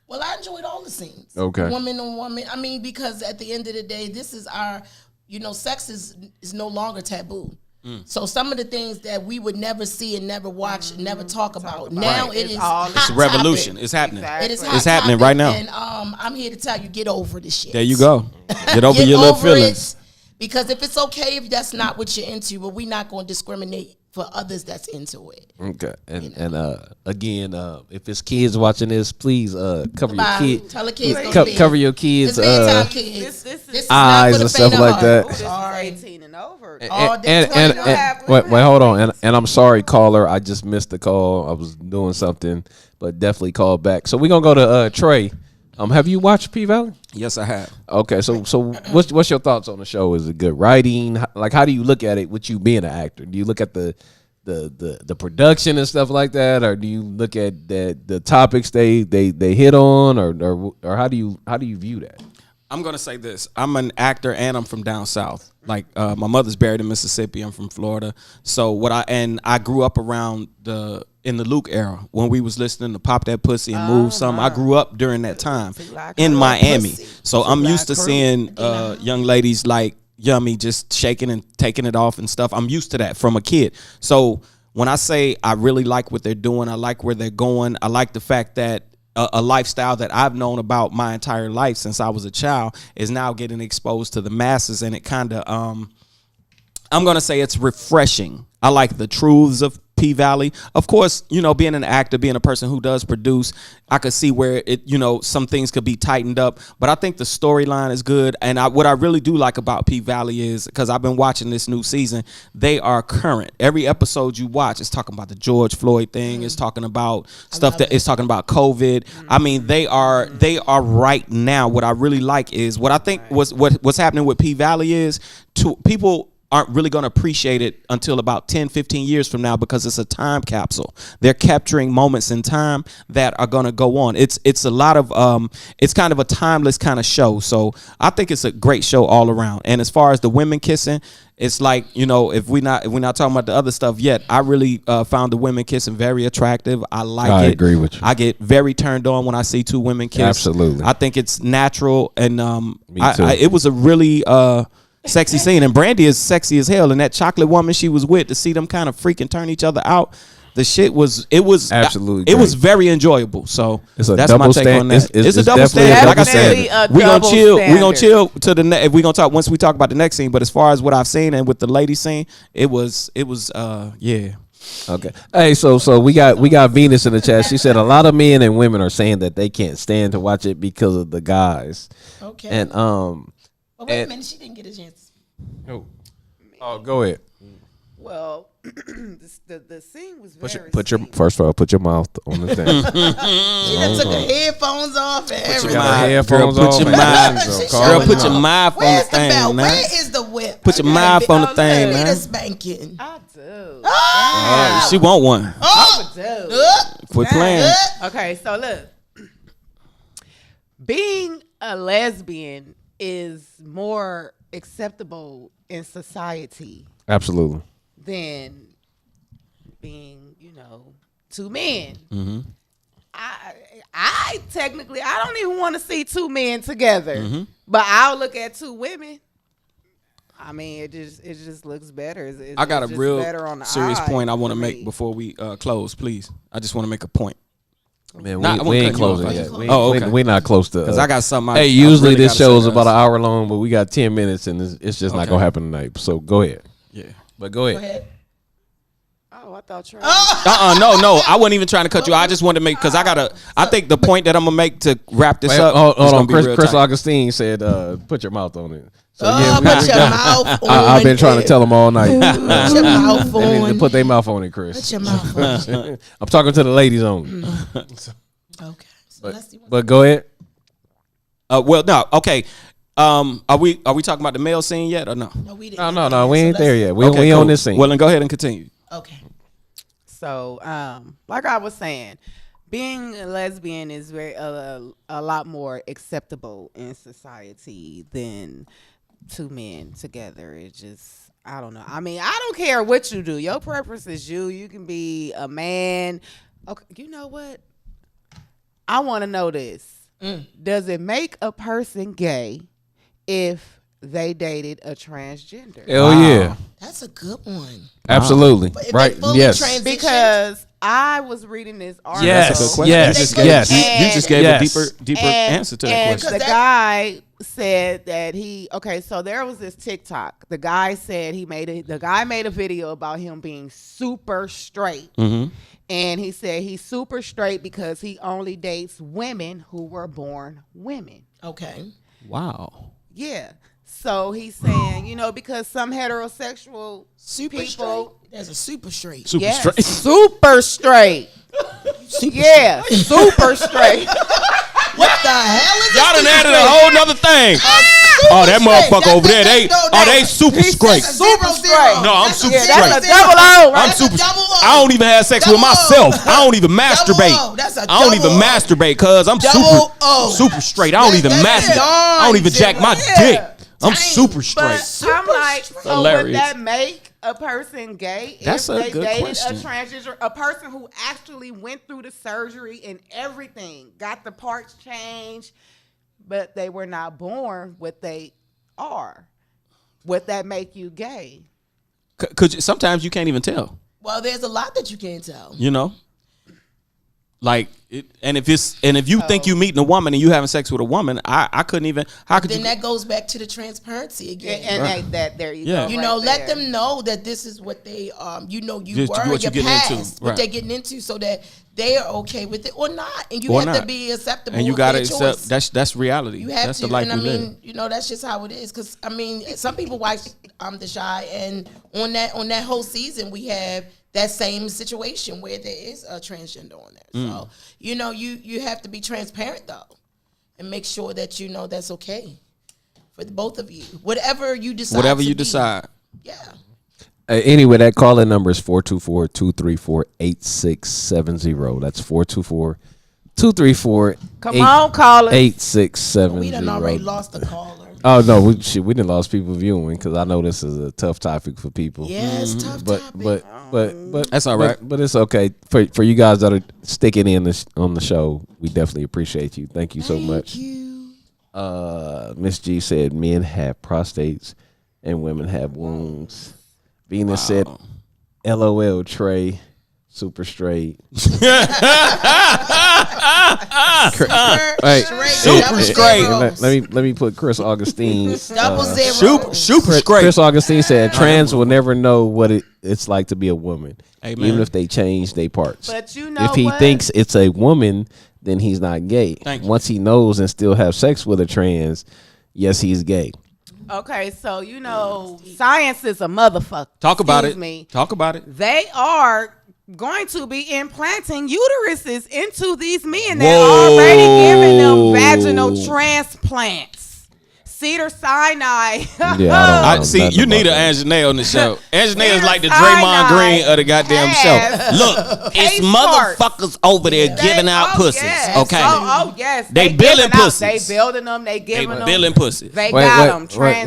Well, I enjoyed all the scenes. Okay. Woman on woman. I mean, because at the end of the day, this is our, sex is no longer taboo. So some of the things that we would never see and never watch and never talk about, now it is hot. It's a revolution. Topic. It's happening. Exactly. It is hot It's happening topic, right now. And I'm here to tell you, get over this shit. There you go. Get over your little feelings. Because if it's okay, if that's not what you're into, but we're not going to discriminate for others that's into it. Okay, and again, if it's kids watching this, please cover your kids. Tell the kids cover your kids. It's bedtime, kids. This is eyes not for and the stuff faint of like heart. that. Ooh, this is Sorry. 18 and over. And wait, hold on. And I'm sorry, caller. I just missed the call. I was doing something, but definitely call back. So we're gonna go to Trey. Have you watched P-Valley? Yes, I have. Okay, so what's your thoughts on the show? Is it good writing? Like, how do you look at it with you being an actor? Do you look at the production and stuff like that, or do you look at the topics they hit on, or how do you view that? I'm gonna say this. I'm an actor and I'm from down south. Like my mother's buried in Mississippi. I'm from Florida. So I grew up around in the Luke era when we was listening to Pop That Pussy and Move Some. I grew up during that time in Miami. So I'm used to seeing young ladies like Yummy just shaking and taking it off and stuff. I'm used to that from a kid. So when I say I really like what they're doing, I like where they're going. I like the fact that a lifestyle that I've known about my entire life since I was a child is now getting exposed to the masses, and it kind of I'm gonna say it's refreshing. I like the truths of P-Valley. Of course, being an actor, being a person who does produce, I could see where some things could be tightened up. But I think the storyline is good. And what I really do like about P-Valley is, because I've been watching this new season, they are current. Every episode you watch is talking about the George Floyd thing. It's talking about stuff it's talking about COVID. I mean, they are right now. What I really like is what I think what's happening with P-Valley is people aren't really going to appreciate it until about 10, 15 years from now, because it's a time capsule. They're capturing moments in time that are going to go on. It's a lot of it's kind of a timeless kind of show. So I think it's a great show all around. And as far as the women kissing, it's like, if we're not talking about the other stuff yet, I really found the women kissing very attractive. I like it. I agree with you. I get very turned on when I see two women kiss. Absolutely. I think it's natural, and Me too. it was a really sexy scene, and Brandy is sexy as hell, and that chocolate woman she was with, to see them kind of freaking turn each other out, the shit was absolutely it was very enjoyable. So it's a that's double my take on that. It's a double standard. Like I said, we gonna chill to the if we gonna talk once we talk about the next scene. But as far as what I've seen and with the lady scene, it was yeah. Okay. Hey, so we got Venus in the chat. She said a lot of men and women are saying that they can't stand to watch it because of the guys. Okay. And But wait a minute, she didn't get a chance. Oh, go ahead. Well, the scene was very. Put your mouth on the thing. She done took her headphones off and everything. Girl, put your mouth on the Where's the thing, belt? man. Where is the whip? Put your mouth on the thing, Give me man. the spanking. I do. She want one. I do. Quit playing. Okay, so look, being a lesbian is more acceptable in society Absolutely. than being, two men. Mm-hmm. I technically, I don't even want to see two men together, but I'll look at two women. I mean, it just looks better. I got a just real better on the serious eye point I want to for make me. before we close, please. I just want to make a point. Man, Nah, I won't we cut ain't you off. closing I yet. just- We we're not close to. Because I got something. Hey, I usually really this gotta show say is to about us. an hour long, but we got 10 minutes, and it's just not Okay. gonna happen tonight. So go ahead. Yeah. But go ahead. Go ahead. Oh, I thought Trey. No. I wasn't even trying to cut you. I just wanted to make, because I think the point that I'm gonna make to wrap this Wait, up. hold is on. gonna be real Chris tight. Augustine said, "Put your mouth on it." So Put your mouth on I've been trying to tell them all night. Put your mouth They need to on. put their mouth on it, Chris. Put your mouth on. I'm talking to the ladies only. Okay. So let's see what But go ahead. Well, no. Okay. Are we talking about the male scene yet or no? No, we didn't. No. We ain't there yet. We Okay, on cool. this scene. Well, then go ahead and continue. Okay. So, like I was saying, being a lesbian is very a lot more acceptable in society than two men together. It just, I don't know. I mean, I don't care what you do. Your preference is you. You can be a man. Okay, you know what? I want to know this. Does it make a person gay if they dated a transgender? Hell yeah. That's a good one. Absolutely. But if Right. they fully Yes. transitioned- Because I was reading this article. Yes, You just gave a deeper answer to that question. The guy said that so there was this TikTok. The guy said the guy made a video about him being super straight. Mm-hmm. And he said he's super straight because he only dates women who were born women. Okay. Wow. Yeah. So he's saying, because some heterosexual Super people. straight. There's a super straight. Super straight. Super straight. Super straight. What the hell is Y'all this? done added a whole nother thing. Oh, that motherfucker over there, they super straight. Super straight. No, I'm super straight. That's a double O, right? I'm super. I don't even have sex with myself. I don't even masturbate. I don't even masterbate because I'm super straight. I don't even masturbate. I don't even jack my dick. I'm super straight. But I'm like, so would that make a person gay That's if a they good dated question. a transgender, a person who actually went through the surgery and everything, got the parts changed, but they were not born what they are? Would that make you gay? Cause sometimes you can't even tell. Well, there's a lot that you can't tell. Like, if you think you meeting a woman and you having sex with a woman, I couldn't even. How could then you? That goes back to the transparency again. And that there you go. Let them know that this is what they you Just were what in you your getting past, into. what Right. they're getting into, so that they are okay with it or not, and you Or have not. to be acceptable. And you with gotta their choice. accept that's reality. You have that's to, the life and we live. that's just how it is. Because some people watch The Shy, and on that whole season, we have that same situation where there is a transgender on there. So you have to be transparent though, and make sure that that's okay for the both of you. Whatever you decide. Whatever you decide. Yeah. Anyway, that call-in number is 424-234-8670. That's 424-234. Come on, caller. 8670. We done already lost the caller. Oh no, we didn't lost people viewing because I know this is a tough topic for people. Yeah, it's tough topic. But that's all right. But it's okay for you guys that are sticking in on the show. We definitely appreciate you. Thank you so much. Miss G said men have prostates and women have wounds. Venus said, "LOL, Trey, super straight." Super straight. Let me put Chris Augustine's double zero. Super straight. Chris Augustine said trans will never know what it's like to be a woman, Amen. even if they change their parts. But if he thinks it's a woman, then he's not gay. Once he knows and still have sex with a trans, yes, he's gay. Okay, so science is a motherfucker. Talk about it. Excuse me. Talk about it. They are going to be implanting uteruses into these men. They're already giving them vaginal transplants. Cedar Sinai. Yeah, see, you need an AuJunae on the show. AuJunae is like the Draymond Green of the goddamn show. Look, it's motherfuckers over there giving out pussies. Yes. Okay. Oh yes. They billing pussies. They building them. They giving them. Billing pussies. They got them. Wait.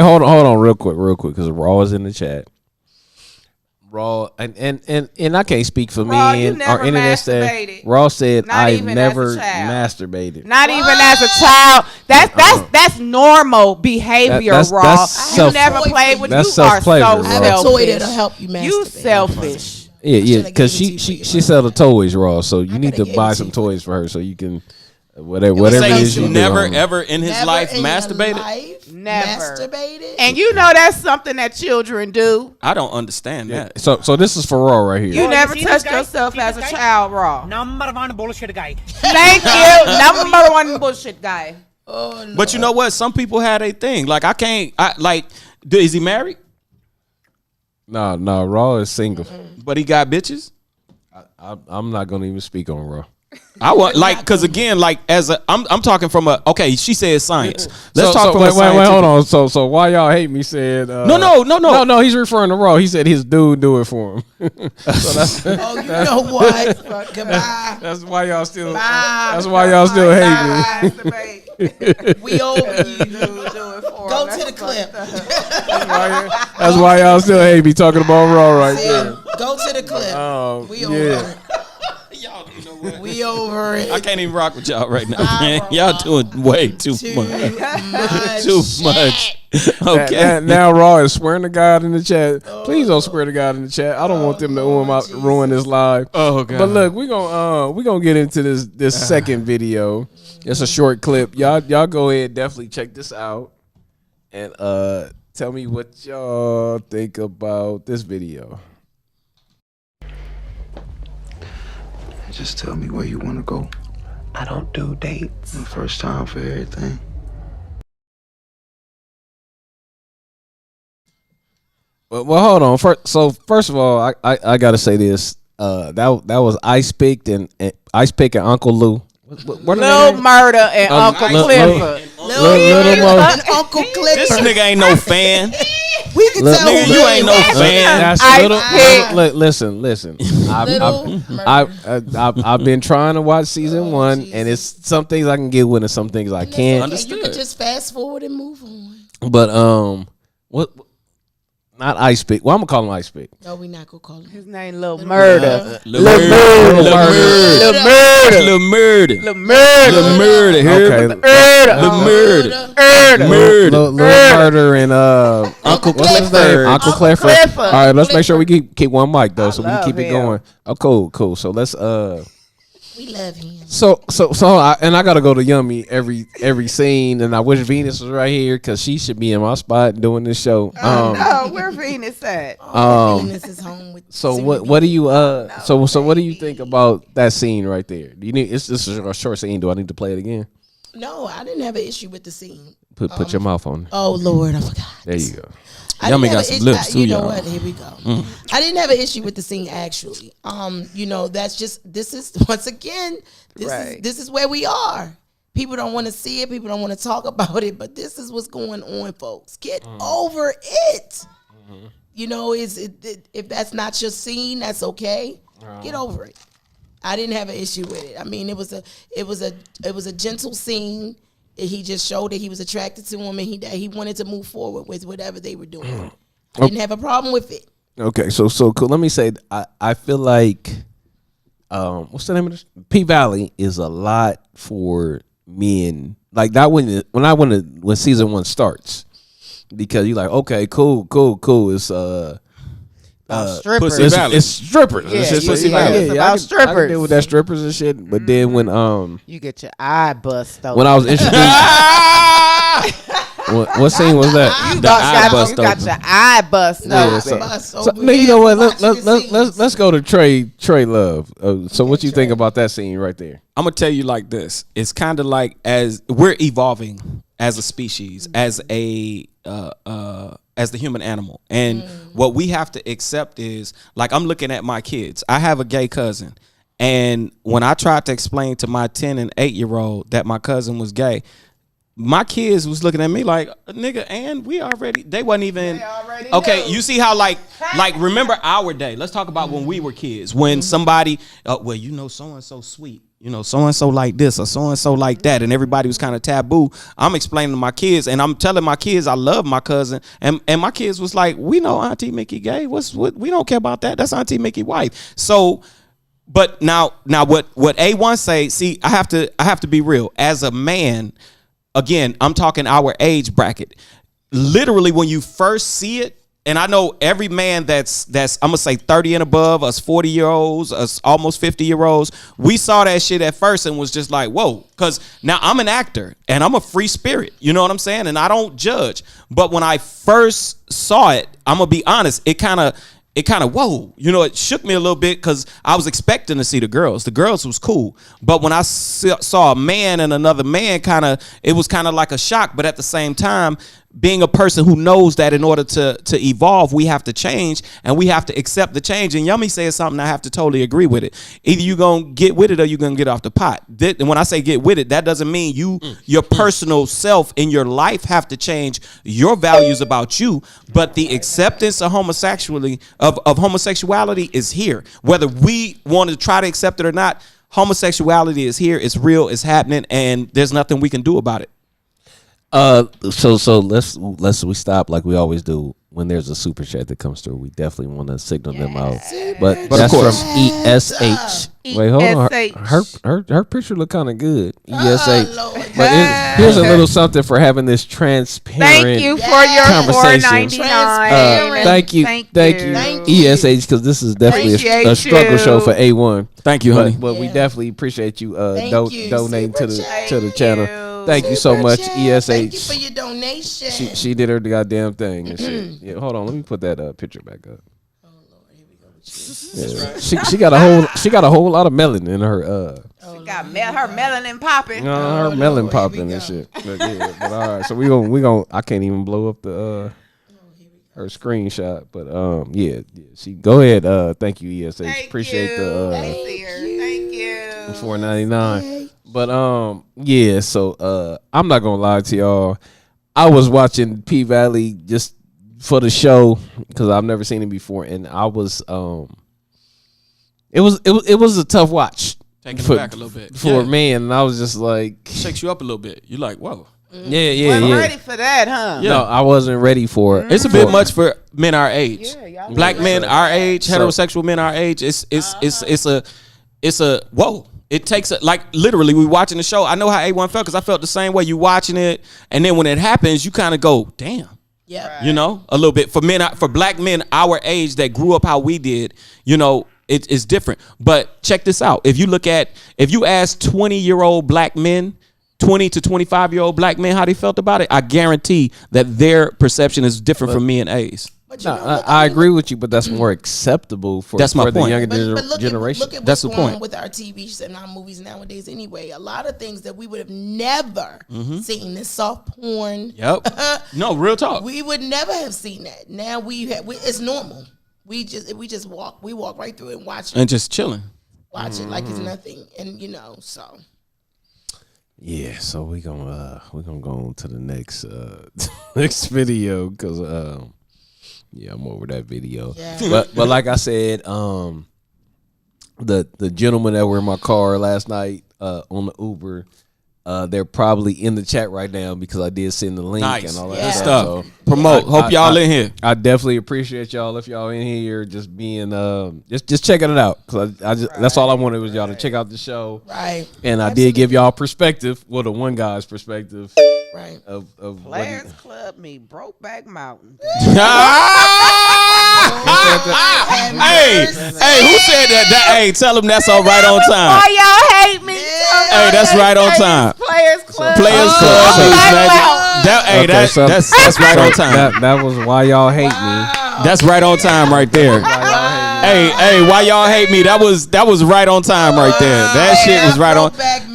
Hold on, real quick, because Raw is in the chat. Raw and I can't speak for Raw, me and our internet said Raw said I've never masturbated. Not even as a child. That's normal behavior, Raw. You never played with. You are so selfish. I have a toy that'll help you masturbate. You selfish. Yeah, because she sell the toys, Raw. So you need to buy some toys for her so you can whatever it is you never do. Ever in his life masturbated. Never. Masturbated. And that's something that children do. I don't understand that. So this is for Raw right here. You never touched yourself as a child, Raw. Number one bullshit guy. Thank you. Number one bullshit guy. Oh, no. But you know what? Some people had a thing. Like is he married? No, Raw is single. But he got bitches? I'm not gonna even speak on Raw. I want because again, I'm talking from she said science. Let's talk from wait, hold on. So why y'all hate me? Said no. He's referring to Raw. He said his dude do it for him. So that's you know what? Goodbye. That's why y'all still. Bye. That's why y'all still hate me. We over you. Go to the clip. That's why y'all still hate me talking about Raw right there. Go to the clip. Oh, we over. Y'all, you know We over it. I can't even rock with y'all right now, man. Y'all doing way too much. Too much. Okay. Now Raw is swearing to God in the chat. Please don't swear to God in the chat. I don't want them to ruin this live. Oh God. But look, we gonna get into this second video. It's a short clip. Y'all go ahead, definitely check this out, and tell me what y'all think about this video. Just tell me where you want to go. I don't do dates. First time for everything. Well, hold on. First of all, I gotta say this. That was Ice Pick and Uncle Lou. Lil Murder and Uncle Clifford. Uncle Clifford. This nigga ain't no fan. We can tell nigga, you ain't no fan. Listen. I've been trying to watch season 1, and it's some things I can get with, and some things I can't. Understood. You can just fast forward and move on. But what? Not Ice Pick. Well, I'm gonna call him Ice Pick. No, we not gonna call him. His name Lil Murder. Lil Murder. Lil Murder and Uncle Clifford. Uncle Clifford. All right, let's make sure we keep one mic though, so we can keep it going. Oh, cool. So let's we love him. So I gotta go to Yummy every scene, and I wish Venus was right here because she should be in my spot doing this show. No, where Venus at? Venus is home with. So what do you so what do you think about that scene right there? Do you need this is a short scene? Do I need to play it again? No, I didn't have an issue with the scene. Put your mouth on it. Oh Lord, I forgot. There you go. Yummy got some lips too, you know y'all. what? Here we go. I didn't have an issue with the scene actually. That's just this is once again this is where we are. People don't want to see it. People don't want to talk about it. But this is what's going on, folks. Get over it. You know, if that's not your scene, that's okay. Get over it. I didn't have an issue with it. I mean, it was a gentle scene. He just showed that he was attracted to him, and he wanted to move forward with whatever they were doing. I didn't have a problem with it. Okay, so cool. Let me say, I feel like, what's the name of this? P Valley is a lot for men. Like that when season 1 starts, because you're like, okay, cool. It's strippers. It's strippers. Yeah, it's just Pussy Valley. Valley. It's about I can strippers. deal with that strippers and shit. But then when you get your eye bust open. when I was introduced, what scene was that? You got your eye bust open. So, you know what? Let's go to Trey Love. So what you think about that scene right there? I'm gonna tell you like this. It's kind of like as we're evolving as a species, as the human animal, and what we have to accept is, like, I'm looking at my kids. I have a gay cousin, and when I tried to explain to my 10 and 8-year-old that my cousin was gay, my kids was looking at me like, nigga, and they wasn't even okay. You see how like remember our day. Let's talk about when we were kids. When somebody, well, you know, so and so sweet. You know, so and so like this or so and so like that, and everybody was kind of taboo. I'm explaining to my kids, and I'm telling my kids I love my cousin, and my kids was like, we know Auntie Mickey gay. What we don't care about that. That's Auntie Mickey wife. So, but now what A1 say? See, I have to be real as a man. Again, I'm talking our age bracket. Literally, when you first see it. And I know every man that's I'm gonna say 30 and above, us 40-year-olds, us almost 50-year-olds, we saw that shit at first and was just like, whoa, because now I'm an actor and I'm a free spirit, you know what I'm saying? And I don't judge. But when I first saw it, I'm gonna be honest, it kind of, whoa, you know, it shook me a little bit because I was expecting to see the girls. The girls was cool. But when I saw a man and another man, it was kind of like a shock. But at the same time, being a person who knows that in order to evolve, we have to change and we have to accept the change. And Yummy says something I have to totally agree with it. Either you going to get with it or you going to get off the pot. And when I say get with it, that doesn't mean your personal self in your life have to change your values about you. But the acceptance of homosexuality is here. Whether we want to try to accept it or not, homosexuality is here. It's real. It's happening. And there's nothing we can do about it. So let's we stop like we always do. when there's a super chat that comes through, we definitely want to signal them out. But of that's course. from ESH. Wait, hold on. Her picture look kind of good. ESH. But here's a little something for having this transparent. Thank you for your conversation. $4.99. Thank you, ESH, because this is definitely a struggle show for A1. Thank you, honey. But we definitely appreciate you donating to the channel. Thank you so much, ESH. Thank you for your donation. She did her goddamn thing and shit. Yeah, hold on, let me put that picture back up. Oh Lord, here we go. Yeah. She got a whole lot of melanin in her. She got her melanin popping. Her melon popping and shit. But all right, so we gonna. I can't even blow up the her screenshot, but yeah. She go ahead. Thank you, ESH. Appreciate the Thank you. $4.99. But yeah. So I'm not gonna lie to y'all. I was watching P Valley just for the show because I've never seen it before, and I was it was a tough watch. Taking it back a little bit for a man, and I was just like, shakes you up a little bit. You're like, whoa. Wasn't ready for that, huh? Yeah. No, I wasn't ready for it. It's a bit much for men our age. Yeah, Black men our age, heterosexual men our age. It's a whoa. It takes like literally we watching the show. I know how A1 felt because I felt the same way. You watching it, and then when it happens, you kind of go, damn. Yeah. Right. You know, a little bit for black men our age that grew up how we did. You know, it's different. But check this out. If you ask 20-year-old black men, 20 to 25-year-old black men how they felt about it, I guarantee that their perception is different from me and A's. I agree with you, but that's more acceptable for the younger generation. Look at what's going on with our TVs and our movies nowadays anyway. A lot of things that we would have never seen, this soft porn. Yep. No, real talk. We would never have seen that. Now it's normal. We walk right through it and watch it. And just chilling. Watch it like it's nothing. And so. Yeah, so we're gonna go on to the next next video because I'm over that video. Yeah. But like I said, the gentlemen that were in my car last night on the Uber, they're probably in the chat right now because I did send the link and all that stuff. So promote. Hope y'all in here. I definitely appreciate y'all if y'all in here just being just checking it out because that's all I wanted was y'all to check out the show. Right. And I did give y'all perspective, the one guy's perspective. Right. Of Players Club me Brokeback Mountain. Hey, who said that? Hey, tell them that's all right on time. Why y'all hate me? Hey, that's right on time. Players Club. That's right on time. That was why y'all hate me. That's right on time right there. Hey, why y'all hate me? That was right on time right there. That shit was right on.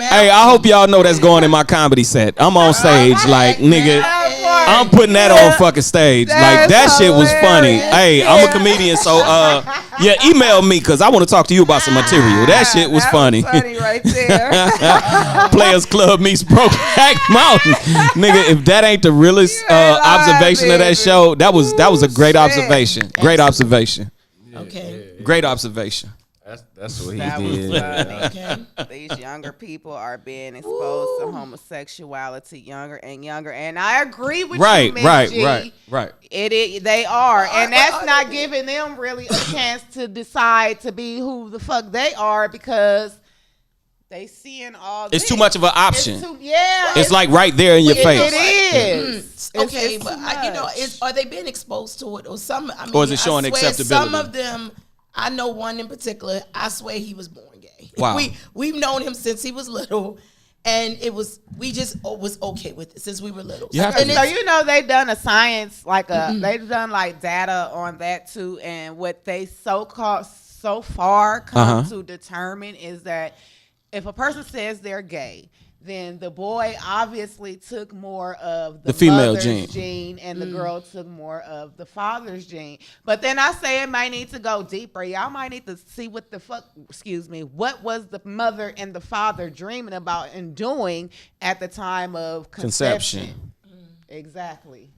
Hey, I hope y'all know that's going in my comedy set. I'm on stage, like nigga. I'm putting that on fucking stage. Like that shit was funny. Hey, I'm a comedian, so email me because I want to talk to you about some material. That shit was funny. Funny right there. Players Club meets Brokeback Mountain, nigga. If that ain't the realest observation of that show, that was a great observation. Great observation. Okay. Great observation. That's what he did. Okay. These younger people are being exposed to homosexuality younger and younger, and I agree with you, Miss G. Right. They are, and that's not giving them really a chance to decide to be who the fuck they are because they seeing all. It's too much of an option. It's It's like right there in your face. It is. Okay, but are they being exposed to it, or some? I mean, or is it showing acceptability? Some of them. I know one in particular. I swear he was born gay. Wow. We've known him since he was little, and we just was okay with it since we were little. So they've done a science they've done like data on that too, and what they so far come to determine is that if a person says they're gay, then the boy obviously took more of the female mother's gene and the girl took more of the father's gene. But then I say it might need to go deeper. Y'all might need to see what was the mother and the father dreaming about and doing at the time of conception. Exactly.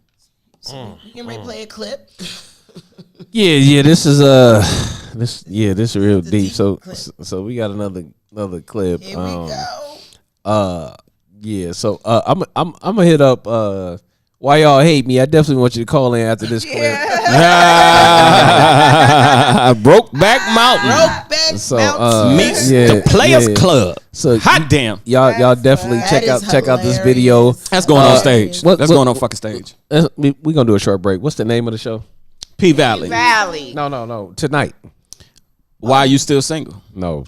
So you can replay a clip. Yeah, this is this is real deep. So we got another clip. Here we go. So I'm gonna hit up why y'all hate me. I definitely want you to call in after this clip. Brokeback Mountain. So meets the Players Club. So hot damn. Y'all definitely check out this video. That's going on stage. That's going on fucking stage. We gonna do a short break. What's the name of the show? P Valley. No. Tonight. Why are you still single? No.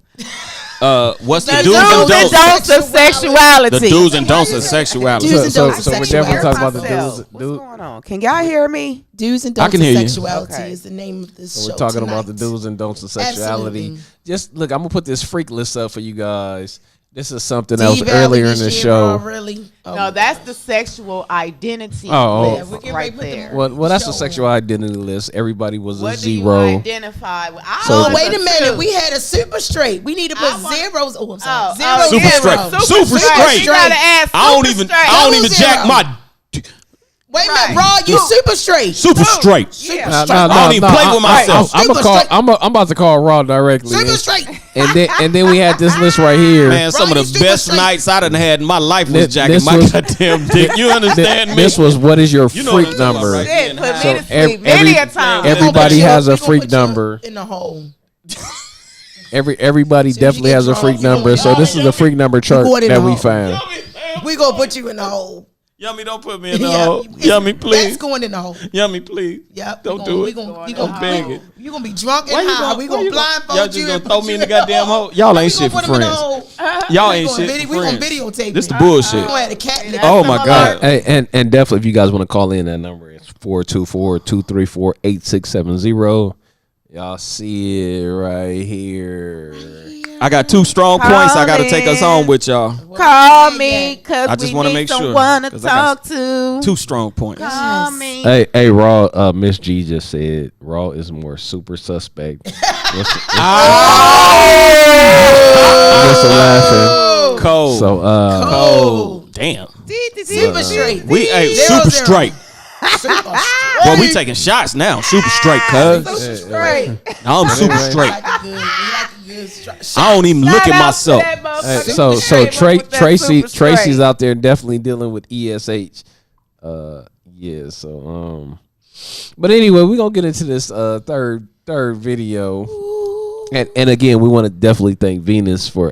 What's the The do's and don'ts? of sexuality. The do's and don'ts of sexuality. So we're definitely talking about the do's. What's going on? Can y'all hear me? Do's and I don'ts can of hear you. sexuality is the name of this So show we're talking tonight. about the do's and don'ts of sexuality. Absolutely. Just look, I'm gonna put this freak list up for you guys. This is something else D-Valley earlier in this the year, show. Really? No, that's the sexual identity Oh, list we get right ready to put there. Well, that's the sexual identity list. Everybody was a What do you zero. identify with? I So Oh, was wait a minute. two. We had a super straight. We need to put I want- zeros. Oh, I'm Oh, sorry. Super Zeros. straight. Zeros. Super straight. You gotta ask. I don't even jack my Wait a Right. minute, Raw. You super straight. super straight. Yeah. Nah, straight. I don't even play with myself. I'm about to call Raw directly. Super straight. And then we had this list right here. Man, some of Ronnie the super best straight. nights I done had in my life was This jacking my was- goddamn dick. You understand me? This was what is your You know what freak I'm talking number? about, right? Shit, put me So to sleep many a time. everybody has a freak We gonna put you number. in the hole. Everybody Soon as you definitely get has a drunk, freak you gonna number. be So this is the freak number chart going in that the we hole. found. We gonna put you in the hole. Yummy, don't put me in the Yeah, hole. it's- Yummy, That's please. going in the hole. Yummy, please. Yep. Don't do it. You I'm begging. You gonna be drunk Why and you high. gonna- We why gonna you gonna- blindfold y'all you. just gonna and throw put me in you the goddamn hole. hole? Y'all We ain't gonna shit for put 'em in the friends. hole. Y'all We ain't gonna shit video- for We gonna friends. videotape This it. the bullshit. We gonna have the cat. Oh my God. And definitely, if you guys want to call in, that number is 424-234-8670. Y'all see it right here. I got 2 strong points I gotta take us home with y'all. Call me, cause I just we want to need make sure. someone to 'cause I got talk to. 2 strong points. Call me. Hey, Raw. Miss G just said Raw is more super suspect. What's laughing. Cold. So Cold. Damn. Super straight. We ain't Zero, super zero. straight. Super straight. Well, we taking shots now. Super straight, cuz. Straight. I'm super straight. Like a good. We like a good straight. I don't even look at myself. Hey, so Tracy's out there definitely dealing with ESH. Yeah. So but anyway, we're gonna get into this third video, and again, we want to definitely thank Venus for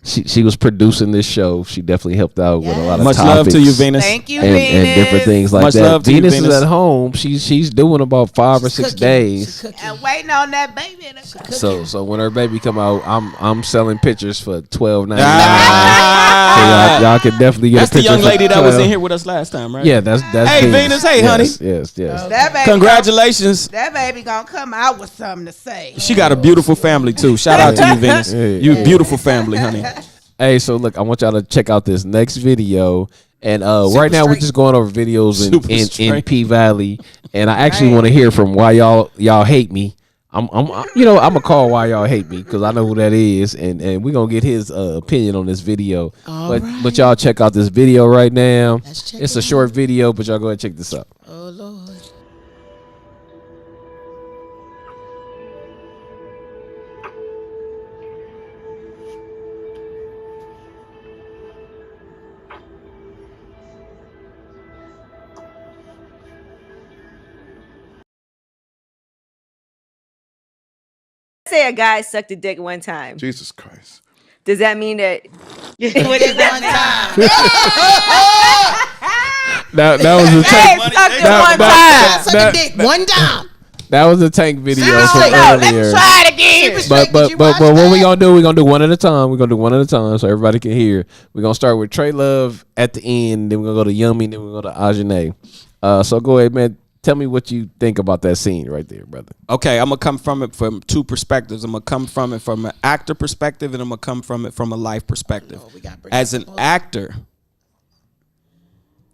she was producing this show. She definitely helped out with a lot of Much topics. love to you, Venus. Thank you, and Venus. different things like Much that. love to you, Venus is Venus. at home. She's doing about 5 or 6 days. And waiting on that baby. So when her baby come out, I'm selling pictures for $12.99. Ah. So y'all can definitely get That's a the picture young for lady that was 12. in here with us last time, right? Yeah, that's Hey, Venus. Hey, honey. Yes. That baby Congratulations. That baby gonna come out with something to say. She got a beautiful family too. Shout out to you, Venus. Yeah, You beautiful family, honey. Hey, so look, I want y'all to check out this next video. And right now we're just going over videos in P Valley, and I actually want to hear from why y'all hate me. I'm gonna call why y'all hate me because I know who that is, and we're gonna get his opinion on this video. But y'all check out this video right now. It's a short video, but y'all go ahead and check this out. Oh Lord. Say a guy sucked a dick one time. Jesus Christ. Does that mean that? What is that? That was a tank. Suck a dick one time. That was a tank video from Let me earlier. Try it again. But what we gonna do? We're gonna do one at a time. We're gonna do one at a time so everybody can hear. We're gonna start with Trey Love at the end. Then we're gonna go to Yummy. Then we're gonna go to AuJunae. So go ahead, man. Tell me what you think about that scene right there, brother. Okay, I'm gonna come from it from 2 perspectives. I'm gonna come from it from an actor perspective, and I'm gonna come from it from a life perspective. As an actor,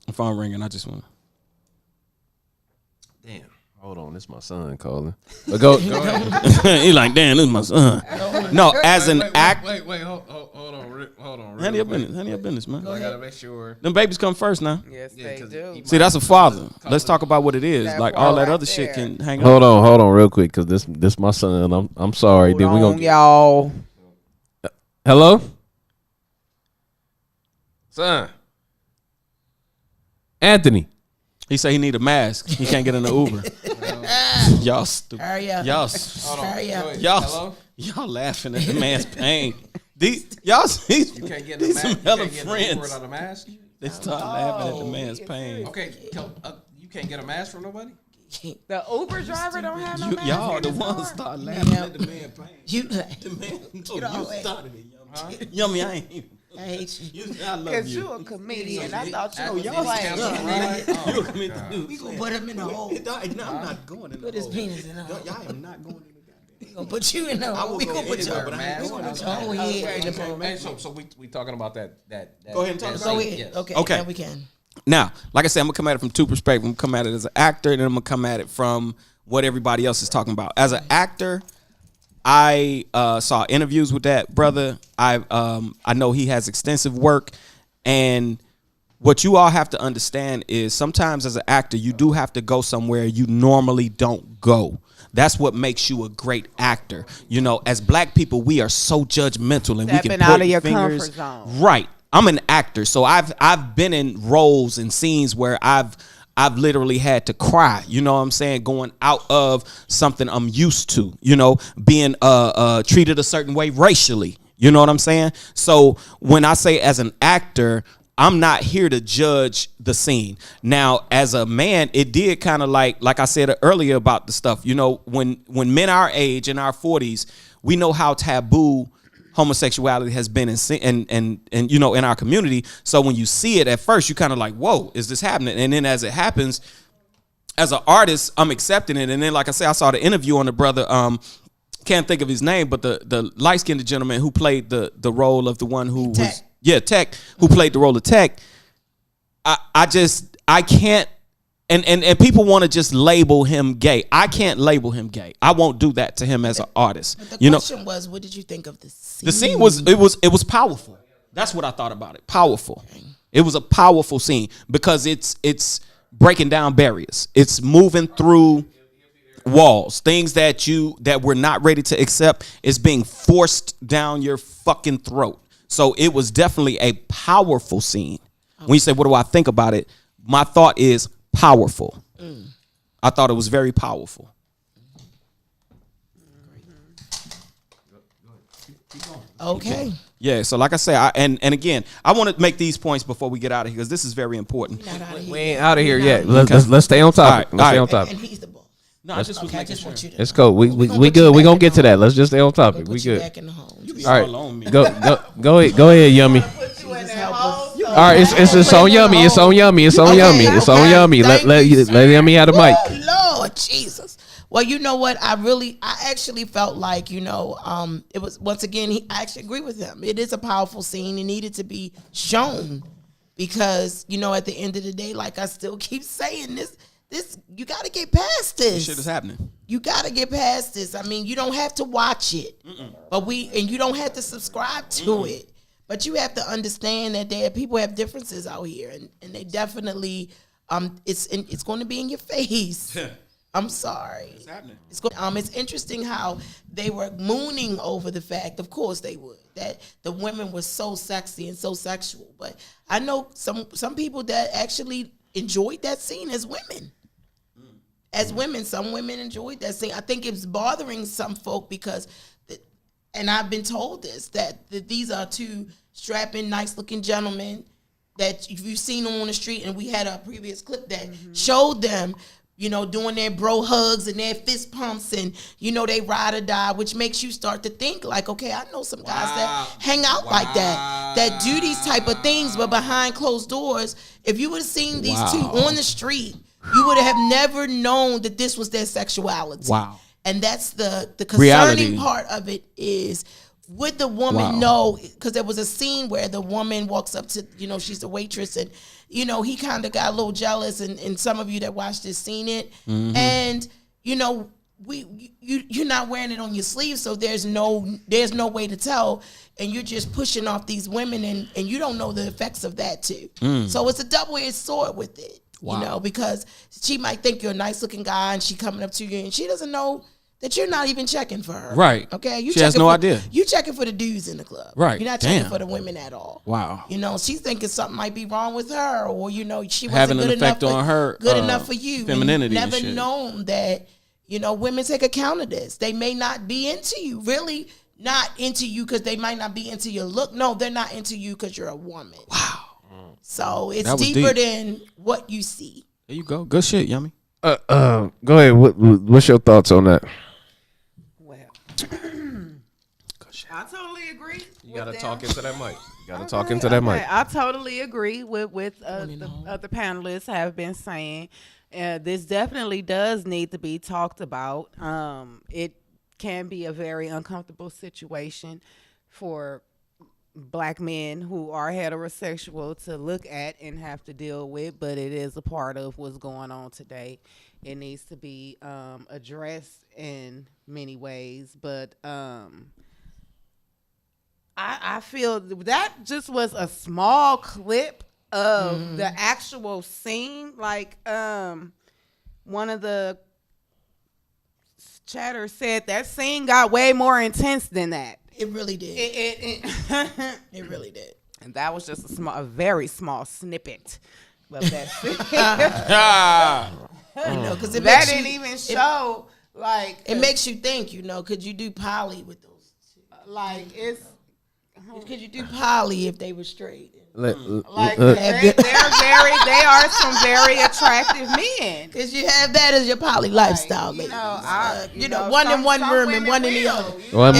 if I'm ringing, I just want. Damn. Hold on, this is my son calling. But go ahead. He like, damn, this is my son. No, as an actor. Wait, hold on. Handle your business, man. I gotta make sure. Them babies come first now. Yes, they do. See, that's a father. Let's talk about what it is. Like all that other shit can hang Hold on, real quick, cause this my son. I'm sorry. Then we gonna y'all. Hello, son. Anthony. He said he need a mask. He can't get in the Uber. Y'all stupid. Hurry up. Y'all laughing at the man's pain. You can't get in friends. Without a mask. They start laughing at the man's pain. Okay, you can't get a mask from nobody. The Uber driver don't have no mask. Y'all the ones start laughing at the man's pain. You started it, Yummy. I ain't even. I hate you. I love Because you. you a comedian. I thought you was Y'all playing. you a comedian. We gonna put him in the hole. No, I'm not going in the hole. Put his penis in the hole. Y'all am not going in the goddamn. We gonna put you in the hole. We gonna put your whole head in the hole. So we talking about that. Go ahead and talk about Go it. ahead. Okay. Okay. Yeah, we can. Now, like I said, I'm gonna come at it from two perspectives. I'm gonna come at it as an actor, and then I'm gonna come at it from what everybody else is talking about. As an actor, I saw interviews with that brother. I know he has extensive work, and what you all have to understand is sometimes as an actor, you do have to go somewhere you normally don't go. That's what makes you a great actor. You know, as black people, we are so judgmental, and we can point out of your fingers. comfort zone. Right. I'm an actor, so I've been in roles and scenes where I've literally had to cry, you know what I'm saying, going out of something I'm used to, you know, being treated a certain way racially, you know what I'm saying? So when I say as an actor, I'm not here to judge the scene. Now, as a man, it did kind of like I said earlier about the stuff, you know, when men our age, in our 40s, we know how taboo homosexuality has been and you know, in our community. So when you see it at first, you kind of like, whoa, is this happening? And then as it happens, as an artist, I'm accepting it. And then, like I said, I saw the interview on the brother, can't think of his name, but the light-skinned gentleman who played the role of the one who was Tech, who played the role of Tech. I can't. And people want to just label him gay. I can't label him gay. I won't do that to him as an artist. But the question was, what did you think of the scene? The scene was powerful. That's what I thought about it. Powerful. It was a powerful scene because it's breaking down barriers. It's moving through walls. Things that we're not ready to accept is being forced down your fucking throat. So it was definitely a powerful scene. When you say, what do I think about it? My thought is powerful. I thought it was very powerful. Okay. Yeah, so like I say, and again, I want to make these points before we get out of here because this is very important. We ain't out of here yet. Let's stay on topic. Let's stay on topic. And he's the boss. No, I just was making sure. Let's go. We good. We gonna get to that. Let's just stay on topic. We good. All right. Go ahead, Yummy. All right, it's on Yummy. It's on Yummy. It's on Yummy. It's on Yummy. Let Yummy have the mic. Lord Jesus. Well, you know what? I actually felt like, you know, it was, once again, I actually agree with him. It is a powerful scene. It needed to be shown because, you know, at the end of the day, like I still keep saying this, you got to get past this. This shit is happening. You got to get past this. I mean, you don't have to watch it, and you don't have to subscribe to it, but you have to understand that people have differences out here, and they definitely, it's going to be in your face. I'm sorry. It's happening. It's interesting how they were mooning over the fact, of course they would, that the women were so sexy and so sexual. But I know some people that actually enjoyed that scene as women. As women, some women enjoyed that scene. I think it's bothering some folk because, and I've been told this, that these are two strapping, nice-looking gentlemen that you've seen them on the street, and we had a previous clip that showed them, you know, doing their bro hugs and their fist pumps and, you know, they ride or die, which makes you start to think like, okay, I know some guys that hang out like that do these type of things, but behind closed doors, if you would have seen these two on the street, you would have never known that this was their sexuality. Wow. And that's the concerning reality. Part of it is, would the woman know, because there was a scene where the woman walks up to, you know, she's the waitress, and, you know, he kind of got a little jealous, and some of you that watched this seen it. And, you know, you're not wearing it on your sleeve, so there's no way to tell, and you're just pushing off these women, and you don't know the effects of that too. So it's a double-edged sword with it, you know, because she might think you're a nice-looking guy, and she coming up to you, and she doesn't know that you're not even checking for her. Right. Okay. She has no idea. You checking for the dudes in the club. Right. You're not checking Damn. for the women at all. Wow. You know, she's thinking something might be wrong with her, or she wasn't Having good an effect enough on her good enough for you. femininity. You've never and shit. known that. Women take account of this. They may not be into you. Really not into you because they might not be into your look. No, they're not into you because you're a woman. Wow. So it's That was deeper deep. than what you see. There you go. Good shit, Yummy. Go ahead. What's your thoughts on that? Well, I totally agree. You gotta talk into that mic. Talk into that mic. I totally agree with the other panelists have been saying. This definitely does need to be talked about. It can be a very uncomfortable situation for Black men who are heterosexual to look at and have to deal with, but it is a part of what's going on today. It needs to be addressed in many ways, but I feel that just was a small clip of the actual scene. Like one of the chatters said, that scene got way more intense than that. It really did. It really did. And that was just a very small snippet of that scene. Because it that makes didn't even show. It makes you think. Could you do poly with those two? Could you do poly if they were straight? They are some very attractive men. Because you have that as your poly lifestyle, ladies. One in one room and one in the other. One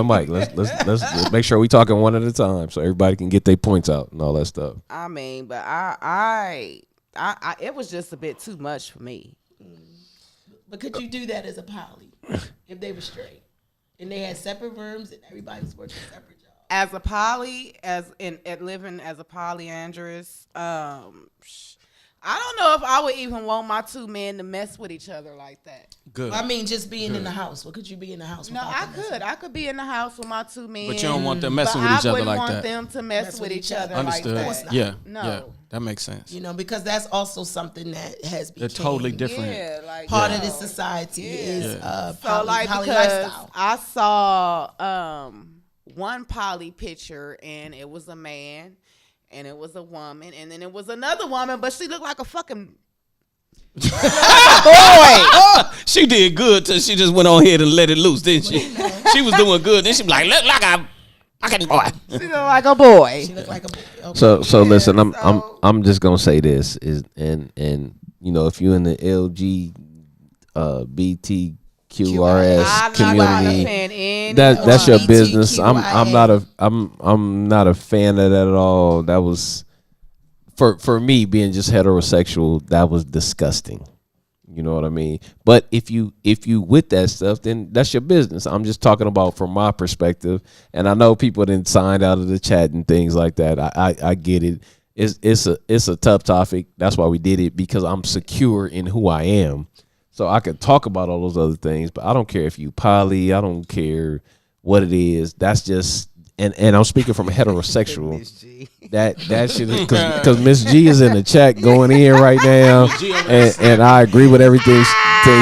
mic. Let's make sure we talking one at a time so everybody can get their points out and all that stuff. I mean, but I it was just a bit too much for me. But could you do that as a poly if they were straight and they had separate rooms and everybody was working separate jobs? As a poly, living as a polyandrous, I don't know if I would even want my two men to mess with each other like that. Good. I mean, just being in the house. Well, could you be in the house? No, I could. I could be in the house with my two men. But you don't want them messing with each other like that. I wouldn't want them to mess with each other Understood. like that. Yeah. No. Yeah. That makes sense. Because that's also something that has become They're totally different. Part of this society is poly because lifestyle. I saw one poly picture and it was a man and it was a woman and then it was another woman, but she looked like a fucking boy. She did good till she just went on ahead and let it loose, didn't she? She was doing good. Then she was like, look like a fucking boy. She looked like a boy. She looked like a boy. Okay. So listen, I'm just gonna say this is and if you're in the LGBTQRS community, that's your business. I'm not a fan of that at all. That was for me being just heterosexual. That was disgusting. You know what I mean? But if you with that stuff, then that's your business. I'm just talking about from my perspective, and I know people didn't sign out of the chat and things like that. I get it. It's a tough topic. That's why we did it, because I'm secure in who I am, so I could talk about all those other things. But I don't care if you poly. I don't care what it is. That's just and I'm speaking from a heterosexual. That shit is because Miss G is in the chat going in right now, and I agree with everything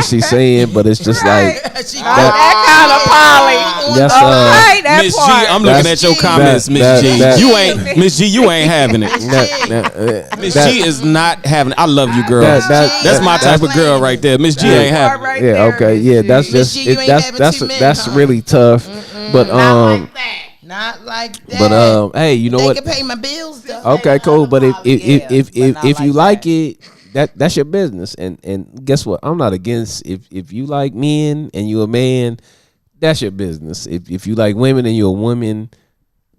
she's saying, but it's just like that kind of poly. That's Miss G. I'm looking at your comments, Miss G. You ain't Miss G. You ain't having it. Miss G is not having it. I love you, girl. That's my type of girl right there. Miss G ain't having it. Yeah, okay, yeah, that's just that's really tough, but Not like that. But hey, you know they what? They can pay my bills though. Okay, cool. But if you like it, that's your business. And guess what? I'm not against if you like men and you're a man, that's your business. If you like women and you're a woman,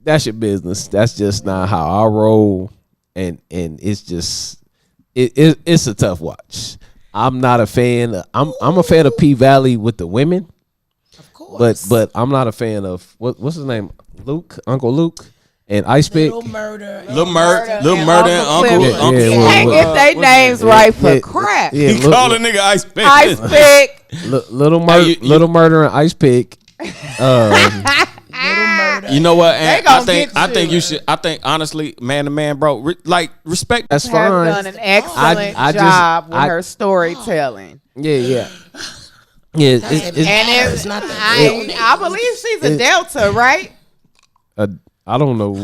that's your business. That's just not how I roll. And it's just it's a tough watch. I'm not a fan. I'm a fan of P Valley with the women. Of course. But I'm not a fan of what's his name? Uncle Luke, and Ice Pick. Little Murder, and Uncle. You can't get their names right for crap. Yeah, he called a nigga Ice Pick. Ice Pick. Little Murder and Ice Pick. You know what? And I think you should. I think honestly, man to man, bro, respect. That's fine. Has done an excellent job with her storytelling. Yeah. Yeah, it's not I believe she's a Delta, right? I don't know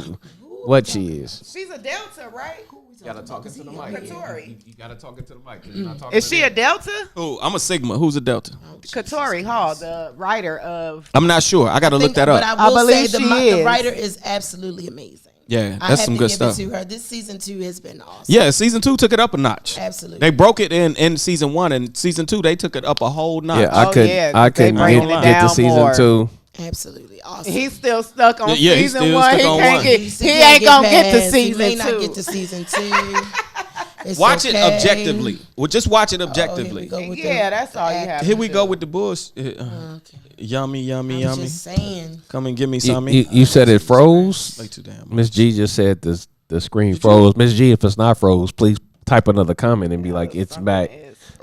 what she is. She's a Delta, right? You gotta talk into the mic. Katori. You gotta talk into the mic. You're not talking Is she a Delta? Who? I'm a Sigma. Who's a Delta? Katori Hall, the writer of. I'm not sure. I got to look that up. But I will believe say the writer is absolutely amazing. Yeah, I that's have some to good give stuff. It to her. This season 2 has been awesome. Yeah, season 2 took it up a notch. Absolutely. They broke it in season 1, and season 2 they took it up a whole notch. Yeah, I couldn't get to season 2. Absolutely awesome. He's still stuck on Yeah, he's season still 1. stuck on one. He ain't gonna get to season 2. He may not get to season 2. Watch it objectively. Well, just watch it objectively. That's all you have. Here we go with the bullshit. Yummy, yummy, I'm yummy. just saying. Come and give me some. You said it froze. Way too damn. Miss G just said the screen froze. Miss G, if it's not froze, please type another comment and be like, it's back.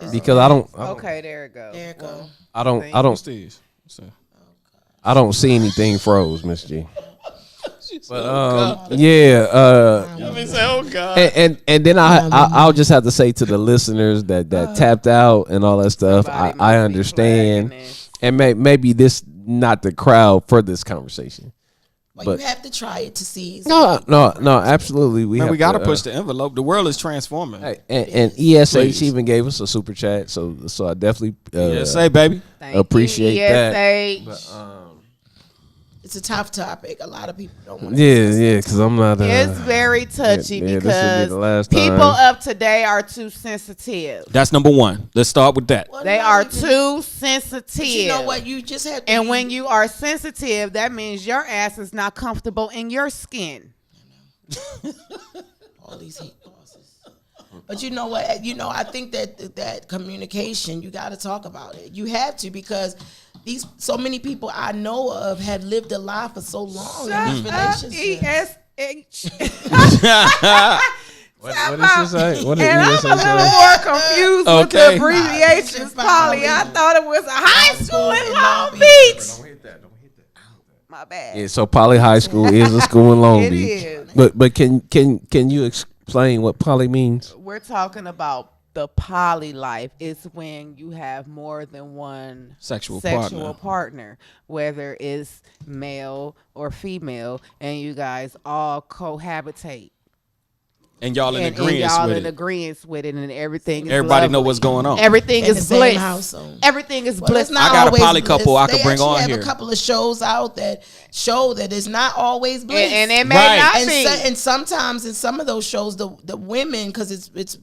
Because I don't. Okay, there it goes. There it goes. I don't see anything froze, Miss G. But oh God. And then I'll just have to say to the listeners that tapped out and all that stuff, I understand, and maybe this not the crowd for this conversation. But you have to try it to see. No, absolutely. We got to push the envelope. The world is transforming. And ESH even gave us a super chat, so I definitely ESA baby appreciate that. But, it's a tough topic. A lot of people don't want to. Yeah, because I'm not. It's very touchy because be people of today are too sensitive. That's number one. Let's start with that. They are too sensitive. But you know what? You just have to. And when you are sensitive, that means your ass is not comfortable in your skin. All these hate bosses. But you know what? I think that communication, you got to talk about it. You have to, because so many people I know of have lived a life for so long in these relationships. ESH. What did she say? What did and I'm a little more confused with the abbreviations, Polly. I thought it was a high school in Long Beach. Don't hit that. My bad. Yeah, so Poly High School is a school in Long Beach. Is. But can you explain what poly means? We're talking about the poly life. Is when you have more than one sexual partner, whether it's male or female, and you guys all cohabitate. And y'all in agreement with it, and everything is everybody lovely. know what's going on. Everything is bliss. Everything is bliss. I got a poly couple I could bring on here. They have a couple of shows out that show that it's not always bliss, and it may not be. And sometimes in some of those shows, the women, because it's it's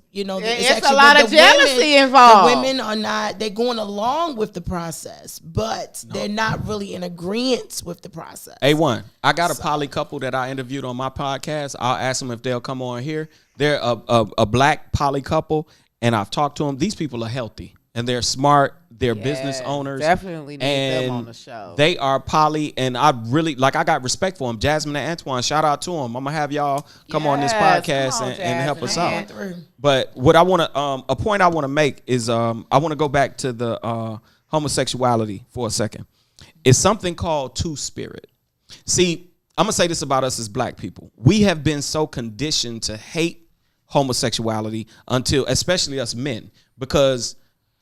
a lot of jealousy involved. The women are not. They're going along with the process, but they're not really in agreement with the process. A1. I got a poly couple that I interviewed on my podcast. I'll ask them if they'll come on here. They're a black poly couple, and I've talked to them. These people are healthy, and they're smart. They're business owners. Definitely need them on the show. They are poly, and I got respect for them. Jasmine and Antoine, shout out to them. I'm going to have y'all come on this podcast and help us out. But what I want to, a point I want to make is I want to go back to the homosexuality for a second. It's something called two-spirit. See, I'm going to say this about us as black people. We have been so conditioned to hate homosexuality until, especially us men, because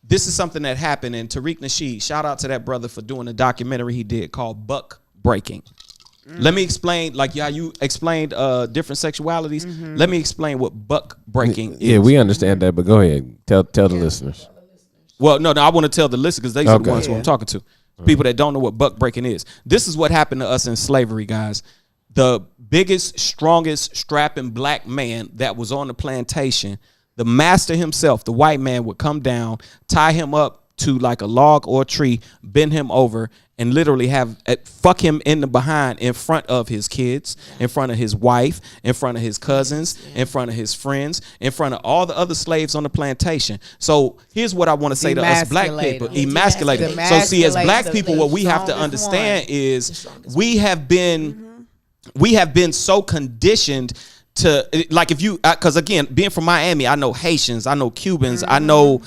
this is something that happened. And Tariq Nasheed, shout out to that brother for doing a documentary he did called Buck Breaking. Let me explain, like how you explained different sexualities. Let me explain what buck breaking is. Yeah, we understand that, but go ahead. Tell the listeners. Well, no, I want to tell the listeners because they are the ones who I'm talking to. People that don't know what buck breaking is. This is what happened to us in slavery, guys. The biggest, strongest, strapping black man that was on the plantation, the master himself, the white man, would come down, tie him up to like a log or a tree, bend him over, and literally fuck him in the behind in front of his kids, in front of his wife, in front of his cousins, in front of his friends, in front of all the other slaves on the plantation. So here's what I want to say to us black people. Emasculated. So see, as black people, what we have to understand is we have been so conditioned to, like, if you, because again, being from Miami, I know Haitians, I know Cubans, I know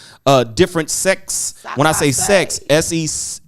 different sex. When I say sex, SECTS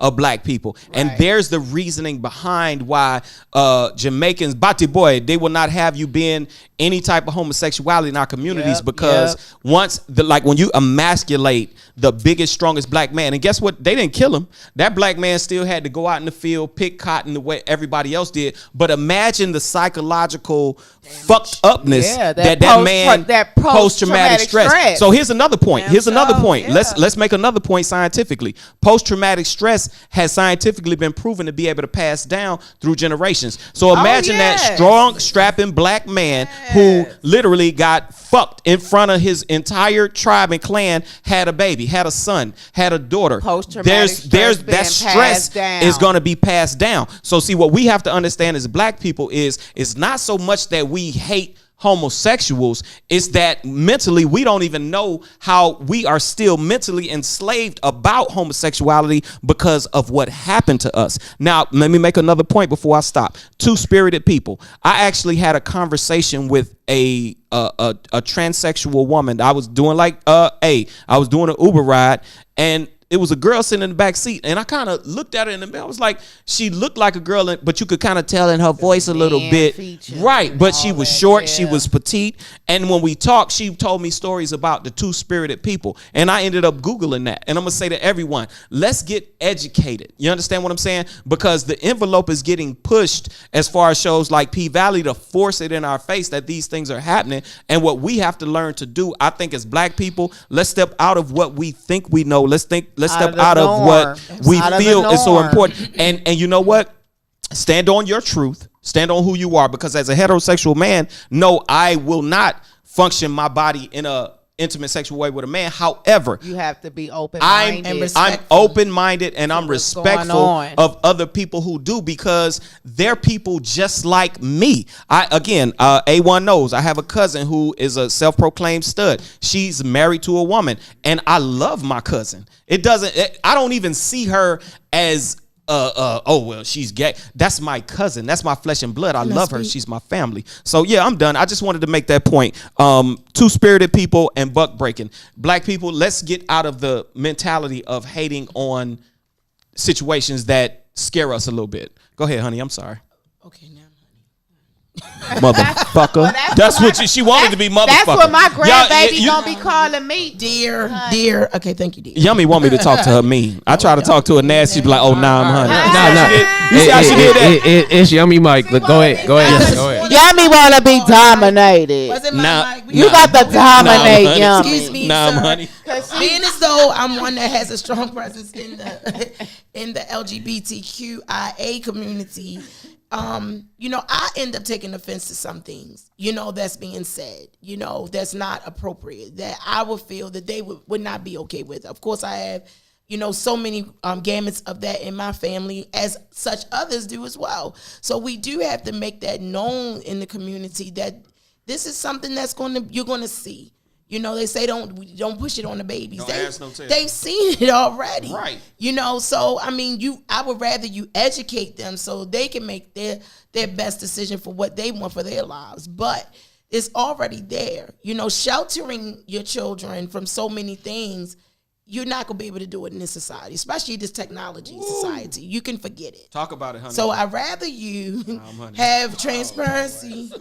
of black people. And there's the reasoning behind why Jamaicans, Bati boy, they will not have you being any type of homosexuality in our communities because once when you emasculate the biggest, strongest black man, and guess what? They didn't kill him. That black man still had to go out in the field, pick cotton the way everybody else did. But imagine the psychological fucked upness that man post-traumatic stress. So here's another point. Let's make another point scientifically. Post-traumatic stress has scientifically been proven to be able to pass down through generations. So imagine that strong, strapping black man who literally got fucked in front of his entire tribe and clan, had a baby, had a son, had a daughter. There's that stress is going to be passed down. So see, what we have to understand as black people is it's not so much that we hate homosexuals, it's that mentally we don't even know how we are still mentally enslaved about homosexuality because of what happened to us. Now, let me make another point before I stop. Two-spirited people. I actually had a conversation with a transsexual woman. I was doing I was doing an Uber ride, and it was a girl sitting in the back seat, and I kind of looked at her in the mirror. I was like, she looked like a girl, but you could kind of tell in her voice a little bit. Right, but she was short, she was petite, and when we talked, she told me stories about the two-spirited people, and I ended up Googling that. And I'm going to say to everyone, let's get educated. You understand what I'm saying? Because the envelope is getting pushed as far as shows like P-Valley to force it in our face that these things are happening. And what we have to learn to do, I think, as black people, let's step out of what we think we know. Let's step out of what we feel is so important. And you know what? Stand on your truth. Stand on who you are. Because as a heterosexual man, no, I will not function my body in a intimate sexual way with a man. However, you have to be open-minded. I'm open-minded and I'm respectful of other people who do, because they're people just like me. A1 knows I have a cousin who is a self-proclaimed stud. She's married to a woman, and I love my cousin. I don't even see her as she's gay. That's my cousin. That's my flesh and blood. I love her. She's my family. So yeah, I'm done. I just wanted to make that point. Two-spirited people and buck breaking. Black people, let's get out of the mentality of hating on situations that scare us a little bit. Go ahead, honey. I'm sorry. Okay, now. Motherfucker. That's what she wanted to be, motherfucker. That's what my grandbaby gonna be calling me. Dear. Okay, thank you, dear. Yummy want me to talk to her mean. I try to talk to her nasty. She be like, oh, nah, I'm honey. You see how she did that? It's Yummy Mike. Go ahead. Yummy wanna be dominated. You got to dominate, Yummy. Excuse me, nah, honey. Being as though I'm one that has a strong presence in the LGBTQIA community, I end up taking offense to some things, that's being said, that's not appropriate, that I would feel that they would not be okay with. Of course, I have, so many gamuts of that in my family, as such others do as well. So we do have to make that known in the community that this is something that's you're going to see. They say don't push it on the babies. They've seen it already. Right. So I would rather you educate them so they can make their best decision for what they want for their lives. But it's already there. Sheltering your children from so many things, you're not going to be able to do it in this society, especially this technology society. You can forget it. Talk about it, honey. So I'd rather you have transparency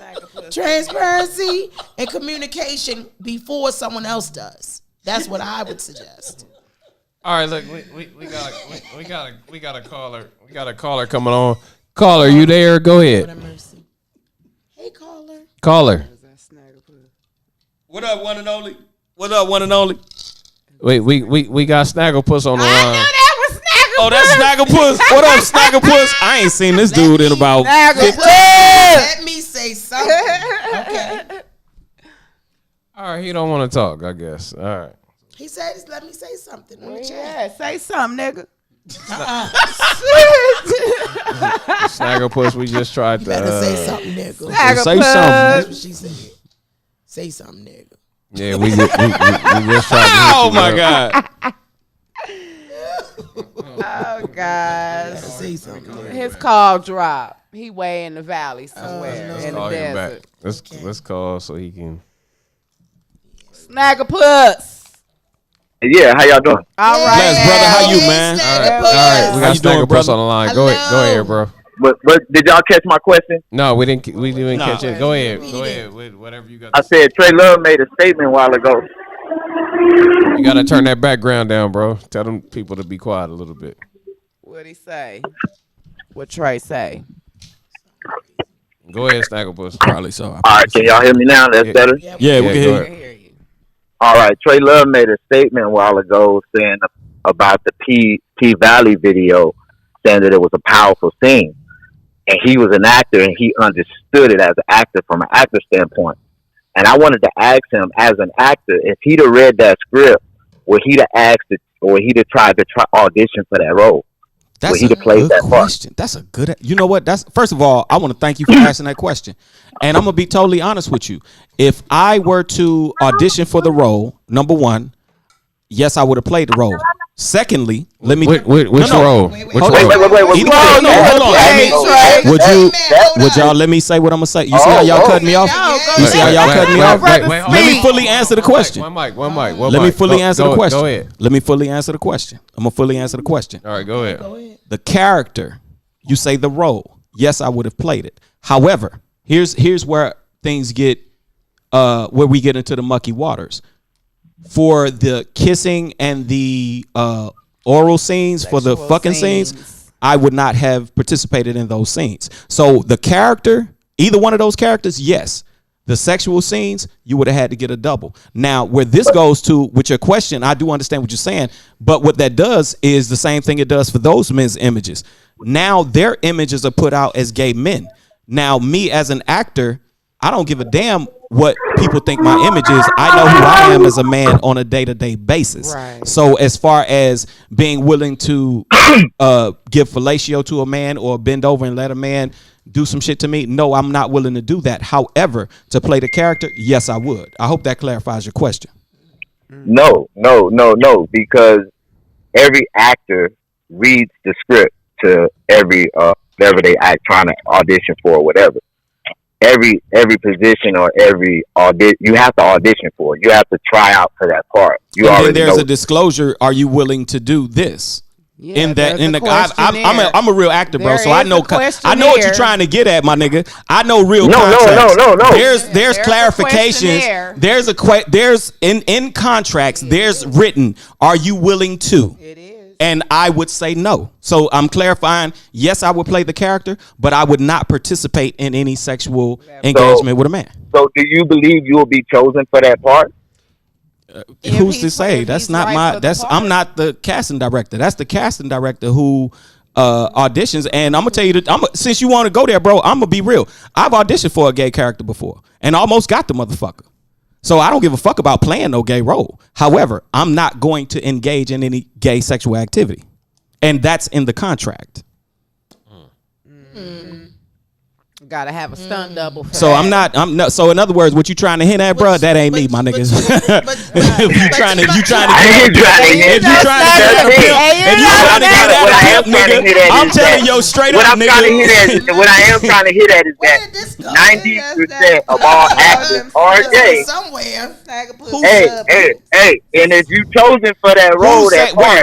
and communication before someone else does. That's what I would suggest. All right, look, we got a caller. We got a caller coming on. Caller, you there? Go ahead. Hey, caller. Caller. What up, one and only? What up, one and only? Wait, we got Snagglepuss on the line. I knew that was Snagglepuss. Oh, that's Snagglepuss. What up, Snagglepuss? I ain't seen this dude in about 15. Let me say something. Okay. All right, he don't want to talk, I guess. All right. He said, let me say something on the chat. Yeah, say something, nigga. Snagglepuss, we just tried to. Better say something, nigga. Say something. That's what she said. Say something, nigga. Yeah, we just tried to. Oh my God. Oh God. Say something. His call dropped. He way in the valley somewhere in the desert. Let's call so he can. Snagglepuss. Yeah, how y'all doing? All right, Bless, brother. How you, man? All right. We got Snagglepuss on the line. Go ahead, bro. But did y'all catch my question? No, we didn't. We didn't catch it. Go ahead. Whatever you got. I said Trey Love made a statement a while ago. You gotta turn that background down, bro. Tell them people to be quiet a little bit. What'd he say? What Trey say? Go ahead, Snagglepuss. Probably so. All right, can y'all hear me now? That's better? Yeah, we can hear you. All right, Trey Love made a statement a while ago saying about the P Valley video, saying that it was a powerful scene. And he was an actor, and he understood it as an actor from an actor standpoint. And I wanted to ask him, as an actor, if he'd have read that script, would he have asked it, or he'd have tried to audition for that role? That's a good question. That's a good. You know what? That's first of all, I want to thank you for asking that question. And I'm gonna be totally honest with you. If I were to audition for the role, number one, yes, I would have played the role. Secondly, let me. Which role? Wait, hold on. Would y'all let me say what I'm gonna say? You see how y'all cut me off? You see how y'all cut me off? Let me fully answer the question. One mic. Let me fully answer the question. Go ahead. Let me fully answer the question. I'm gonna fully answer the question. All right, go ahead. The character, you say the role. Yes, I would have played it. However, here's where things get where we get into the mucky waters. For the kissing and the oral scenes, for the fucking scenes, I would not have participated in those scenes. So the character, either one of those characters, yes. The sexual scenes, you would have had to get a double. Now, where this goes to, with your question, I do understand what you're saying, but what that does is the same thing it does for those men's images. Now their images are put out as gay men. Now, me as an actor, I don't give a damn what people think my image is. I know who I am as a man on a day-to-day basis. Right. So as far as being willing to give fellatio to a man or bend over and let a man do some shit to me, no, I'm not willing to do that. However, to play the character, yes, I would. I hope that clarifies your question. No, because every actor reads the script to every whatever they act trying to audition for or whatever. Every position or every audition, you have to audition for it. You have to try out for that part. You and already then there's know. a disclosure. Are you willing to do this? Yeah, I'm a real actor, bro. So I know what you're trying to get at, my nigga. I know real No. There's clarifications. There's in contracts. There's written. Are you willing to? It is. And I would say no. So I'm clarifying. Yes, I would play the character, but I would not participate in any sexual engagement with a man. So do you believe you will be chosen for that part? Who's to say? That's not my. I'm not the casting director. That's the casting director who auditions. And I'm gonna tell you that. Since you want to go there, bro, I'm gonna be real. I've auditioned for a gay character before and almost got the motherfucker. So I don't give a fuck about playing no gay role. However, I'm not going to engage in any gay sexual activity, and that's in the contract. Gotta have a stunt double. For so that. I'm not. So in other words, what you trying to hint at, bro? That ain't me, my niggas. If you trying to get a nigga, I'm telling you straight up, nigga. What I am trying to hit at is that 90% of all actors are gay. Somewhere. Hey, and if you chosen for that role,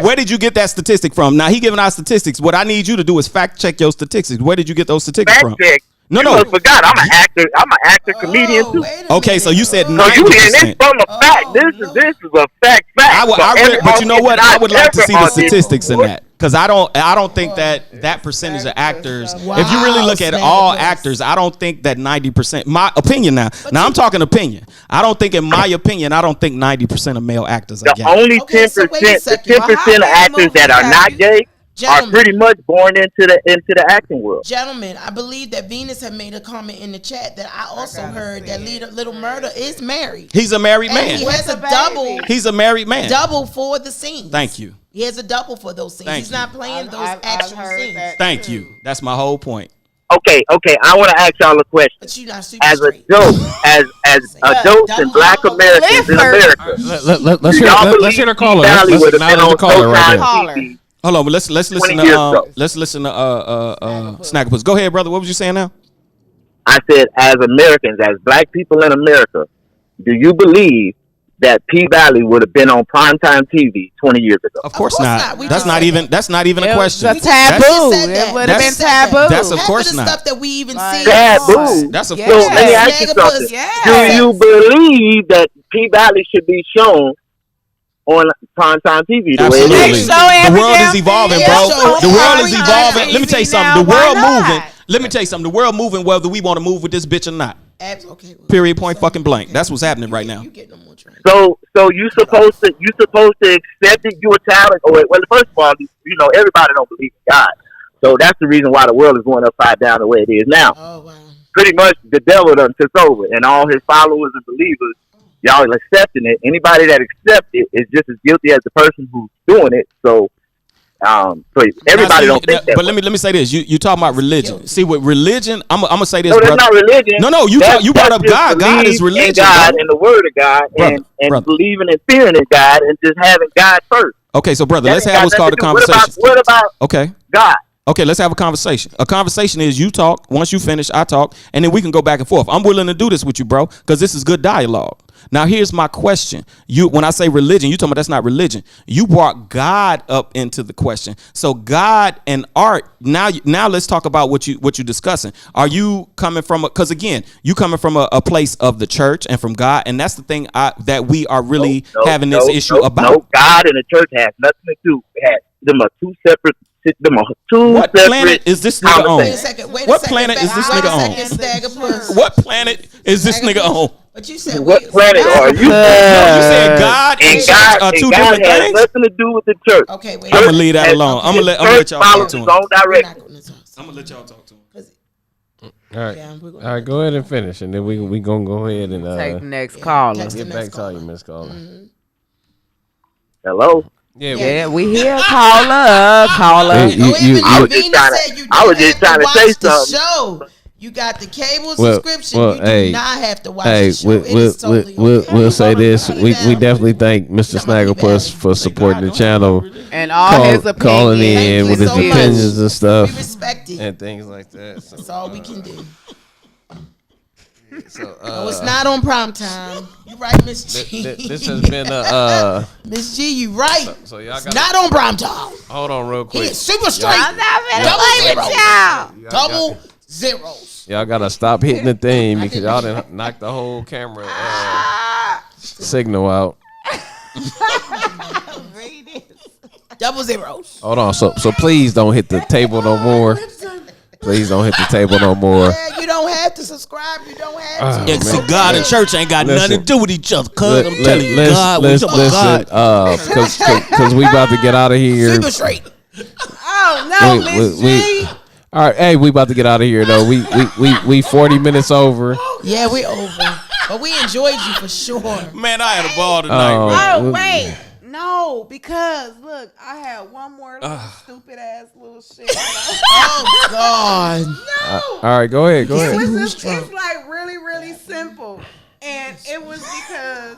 where did you get that statistic from? Now he giving out statistics. What I need you to do is fact check your statistics. Where did you get those statistics from? No. I forgot. I'm an actor, comedian too. Okay, so you said 90%. No, you hearing this from a fact. This is a fact. But you know what? I would like to see the statistics in that. Because I don't think that percentage of actors, if you really look at all actors, I don't think that 90%, my opinion now I'm talking opinion. I don't think 90% of male actors are gay. The only 10% of actors that are not gay are pretty much born into the acting world. Gentlemen, I believe that Venus had made a comment in the chat that I also heard that Little Murder is married. He's a married man. He has a double. He's a married man. Double for the scenes. Thank you. He has a double for those scenes. He's not playing those actual scenes. Thank you. That's my whole point. Okay. I want to ask y'all a question. But you're not super as adults and Black Americans in America, let's hear the caller. Let's acknowledge the caller right there. Hold on, but let's listen to Snagglepuss. Go ahead, brother. What was you saying now? I said, as Americans, as Black people in America, do you believe that P Valley would have been on primetime TV 20 years ago? Of course not. That's not even a question. It's a taboo. It would have been taboo. That's of course not. Stuff that we even see. Taboo. That's of So course let me not. ask you something. Do you believe that P Valley should be shown on primetime TV? Absolutely. The world is evolving, bro. The world is evolving. Let me tell you something. The world moving. Let me tell you something. The world moving whether we want to move with this bitch or not. Okay. Period. Point. Fucking blank. That's what's happening right now. So you supposed to accept it. You a child. Well, first of all, everybody don't believe in God. So that's the reason why the world is going upside down the way it is now. Oh wow. Pretty much the devil done took over, and all his followers and believers, y'all are accepting it. Anybody that accepts it is just as guilty as the person who's doing it. So everybody don't think that. But let me say this. You talking about religion. See, with religion, I'm gonna say this, no, brother. that's not religion. No, you brought up God. God is religion. God and the word of God, and believing and fearing in God, and just having God first. Okay, so brother, let's have what's called a conversation. What about okay, God? Okay, let's have a conversation. A conversation is you talk. Once you finish, I talk, and then we can go back and forth. I'm willing to do this with you, bro, because this is good dialogue. Now, here's my question. When I say religion, you talking about that's not religion. You brought God up into the question. So God and art. Now let's talk about what you're discussing. Are you coming from? Because again, you coming from a place of the church and from God, and that's the thing that we are really having this issue about. No, God and the church has nothing to do. Them are two separate. What planet is this nigga on? What planet is this nigga on? What planet is this nigga on? But you said what planet are you? No, you said God and church are two different has things. Nothing to do with the church. Okay, wait. I'm gonna leave that alone. I'm gonna let y'all talk to him. I'm gonna let y'all talk to him. All right, all right. Go ahead and finish, and then we gonna go ahead and take the next caller. Get back to you, Miss Caller. Hello. Yeah, we here. Caller. I was just trying to say something. Show. You got the cable subscription. You do not have to watch the show. We'll say this. We definitely thank Mr. Snagglepuss for supporting the channel and all his opinions. Calling in with his opinions and stuff. We respect it. And things like that. So, that's all we can do. So, it's not on prime time. You right, Miss G. This has been a Miss G. You right. So y'all it's not on prime time. Hold on, real quick. He is super straight. I'm not gonna play with y'all. Double zeros. Y'all gotta stop hitting the thing because y'all done knocked the whole camera signal out. Double zeros. Hold on. So please don't hit the table no more. Please don't hit the table no more. Yeah, you don't have to subscribe. You don't have to. Yeah, see, God and church ain't got nothing to do with each other. Cause I'm telling you, God, listen, because we about to get out of here. Super straight. Oh no, Miss G. All right, hey, we about to get out of here though. We 40 minutes over. Yeah, we over, but we enjoyed you for sure. Man, I had a ball tonight. Oh wait. No, because look, I had one more stupid ass little shit. Oh God! No. All right, go ahead. It's like really, really simple, and it was because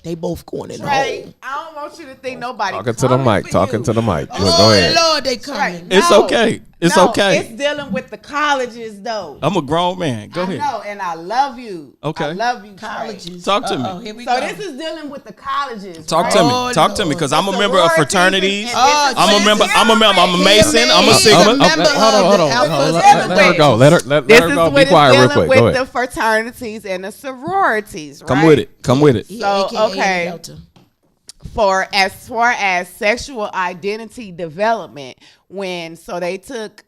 they both going in the hole. I don't want you to think nobody talking to the mic. Talking to the mic. Oh, go ahead. Lord, they coming. Right. It's okay. It's okay. It's dealing with the colleges though. I'm a grown man. Go ahead. No, and I love you. Okay. I love you. Colleges. Talk to me. Here we go. go. This is dealing with the colleges. Talk to me. Talk to me, because I'm a member of fraternities. I'm a member. I'm a Mason. I'm a Sigma. Hold on. Let her go. Let her go. Be quiet real quick. Go ahead. With the fraternities and the sororities. Right? Come with it. So okay. For as far as sexual identity development, they took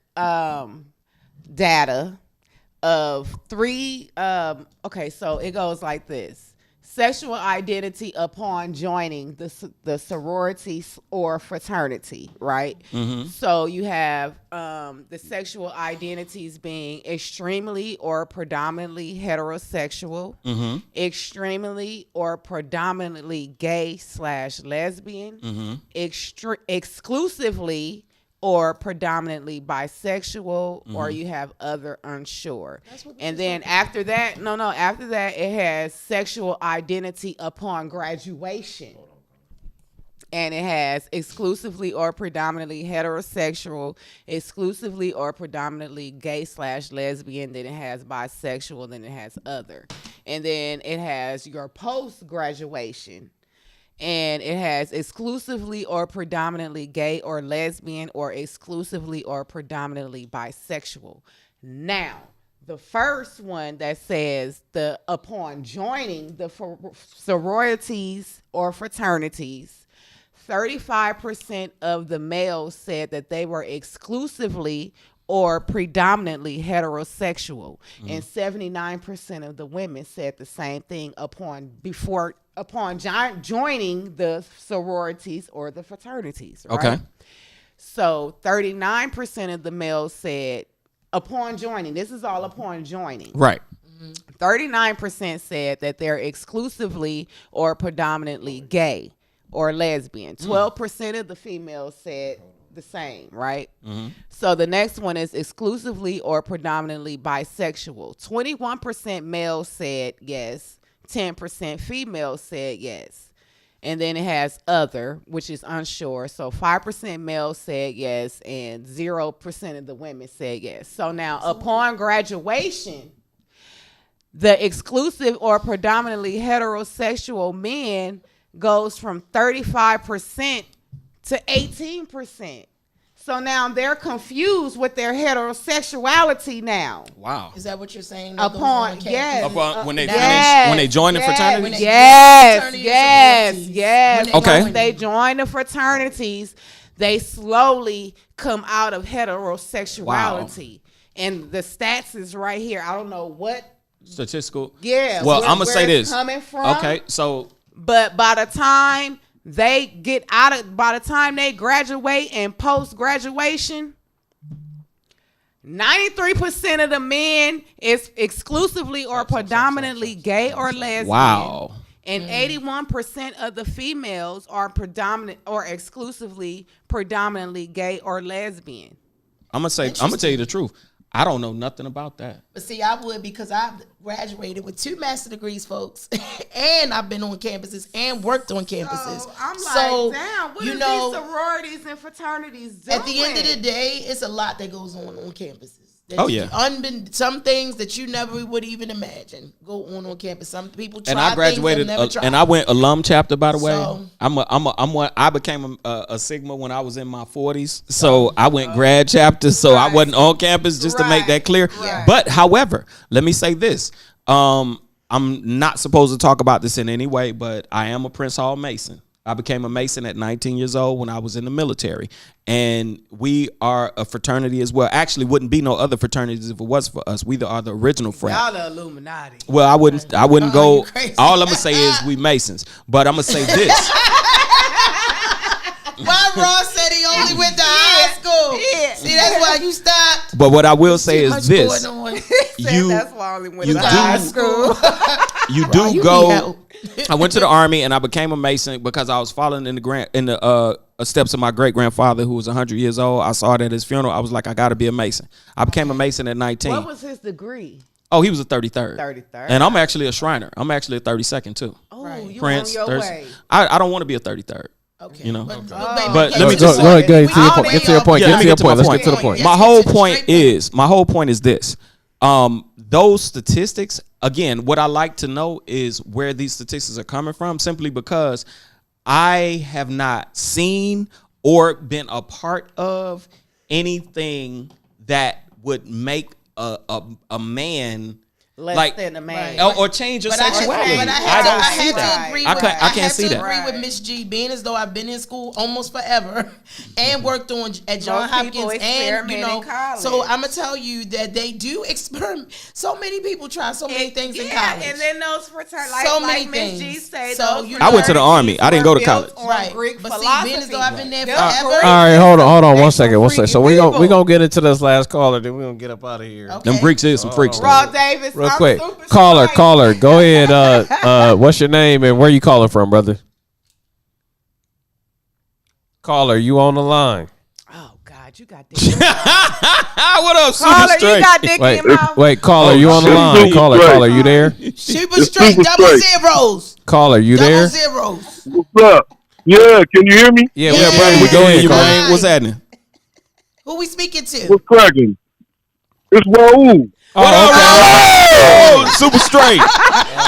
data of 3 so it goes like this: sexual identity upon joining the sorority or fraternity, right? Mm-hmm. So you have the sexual identities being extremely or predominantly heterosexual, mm-hmm. extremely or predominantly gay/lesbian, mm-hmm. Exclusively or predominantly bisexual, or you have other unsure. And then after that, after that, it has sexual identity upon graduation. And it has exclusively or predominantly heterosexual, exclusively or predominantly gay/lesbian, then it has bisexual, then it has other. And then it has your post-graduation. And it has exclusively or predominantly gay or lesbian or exclusively or predominantly bisexual. Now, the first one that says upon joining the sororities or fraternities, 35% of the males said that they were exclusively or predominantly heterosexual, and 79% of the women said the same thing upon joining the sororities or the fraternities. Right? Okay. So 39% of the males said upon joining. This is all upon joining. Right. 39% said that they're exclusively or predominantly gay or lesbian. 12% of the females said the same, right? So the next one is exclusively or predominantly bisexual. 21% males said yes. 10% females said yes. And then it has other, which is unsure. So 5% males said yes, and 0% of the women said yes. So now upon graduation, the exclusive or predominantly heterosexual men goes from 35% to 18%. So now they're confused with their heterosexuality now. Wow. Is that what you're saying? Upon, yes. When they finish, when they join the fraternity? Yes. Okay. Once they join the fraternities, they slowly come out of heterosexuality. Wow. And the stats is right here. I don't know what. Statistical? Yeah. Well, I'm going to say this. Coming from. Okay, so. But by the time they by the time they graduate and post-graduation, 93% of the men is exclusively or predominantly gay or lesbian. Wow. And 81% of the females are predominant or exclusively predominantly gay or lesbian. I'm gonna tell you the truth. I don't know nothing about that. But see, I would, because I've graduated with 2 master's degrees, folks, and I've been on campuses and worked on campuses. So I'm like, damn, what are these sororities and fraternities doing? At the end of the day, it's a lot that goes on campuses. Some things that you never would even imagine go on campus. Some people try. And I graduated, and I went alum chapter. By the way, I became a Sigma when I was in my 40s. So I went grad chapter. So I wasn't on campus, just to make that clear. Right. But however, let me say this: I'm not supposed to talk about this in any way, but I am a Prince Hall Mason. I became a Mason at 19 years old when I was in the military. And we are a fraternity as well. Actually, wouldn't be no other fraternities if it was for us. We are the original frat. Y'all the Illuminati. Well, I wouldn't go. All I'm going to say is we Masons. But I'm going to say this. Why Ross said he only went to high school? Yeah. See, that's why you stopped. But what I will say is this. That's why I only went to high school. You do go. I went to the Army and I became a Mason because I was following in the steps of my great grandfather who was 100 years old. I saw it at his funeral. I was like, I got to be a Mason. I became a Mason at 19. What was his degree? Oh, he was a 33rd. 33rd. And I'm actually a Shriner. I'm actually a 32nd too. Oh, right. You Prince, on your way. I don't want to be a 33rd. Okay. You know, but let me just get to your point. Let's get to the point. My whole point is this. Those statistics, again, what I like to know is where these statistics are coming from, simply because I have not seen or been a part of anything that would make a man less than a man, or change your sexuality. I don't see that. I can't see that. I have to agree with Miss G, being as though I've been in school almost forever and worked at Johns Hopkins, and so I'm gonna tell you that they do experiment. So many people try so many things in college, and then those fraternities, so like Miss G say, I went to the Army. I didn't go to college. Right, but see, being as though I've been there forever. All right, hold on, one second. So we gonna get into this last caller, then we gonna get up out of here. Them Greeks is some freaks. Raw Davis. Real quick, caller, go ahead. What's your name and where you calling from, brother? Caller, you on the line? Oh God, you got dick. What up, Super Caller, Straight? you got dick in your mouth. Wait, caller, you on the line? Caller, you there? Super Straight, double zeros. Caller, you there? Double zeros. What's up? Yeah, can you hear me? Yeah, brother. We go ahead, man. What's happening? Who we speaking to? What's cracking? It's Raul. Oh, okay. Super Straight.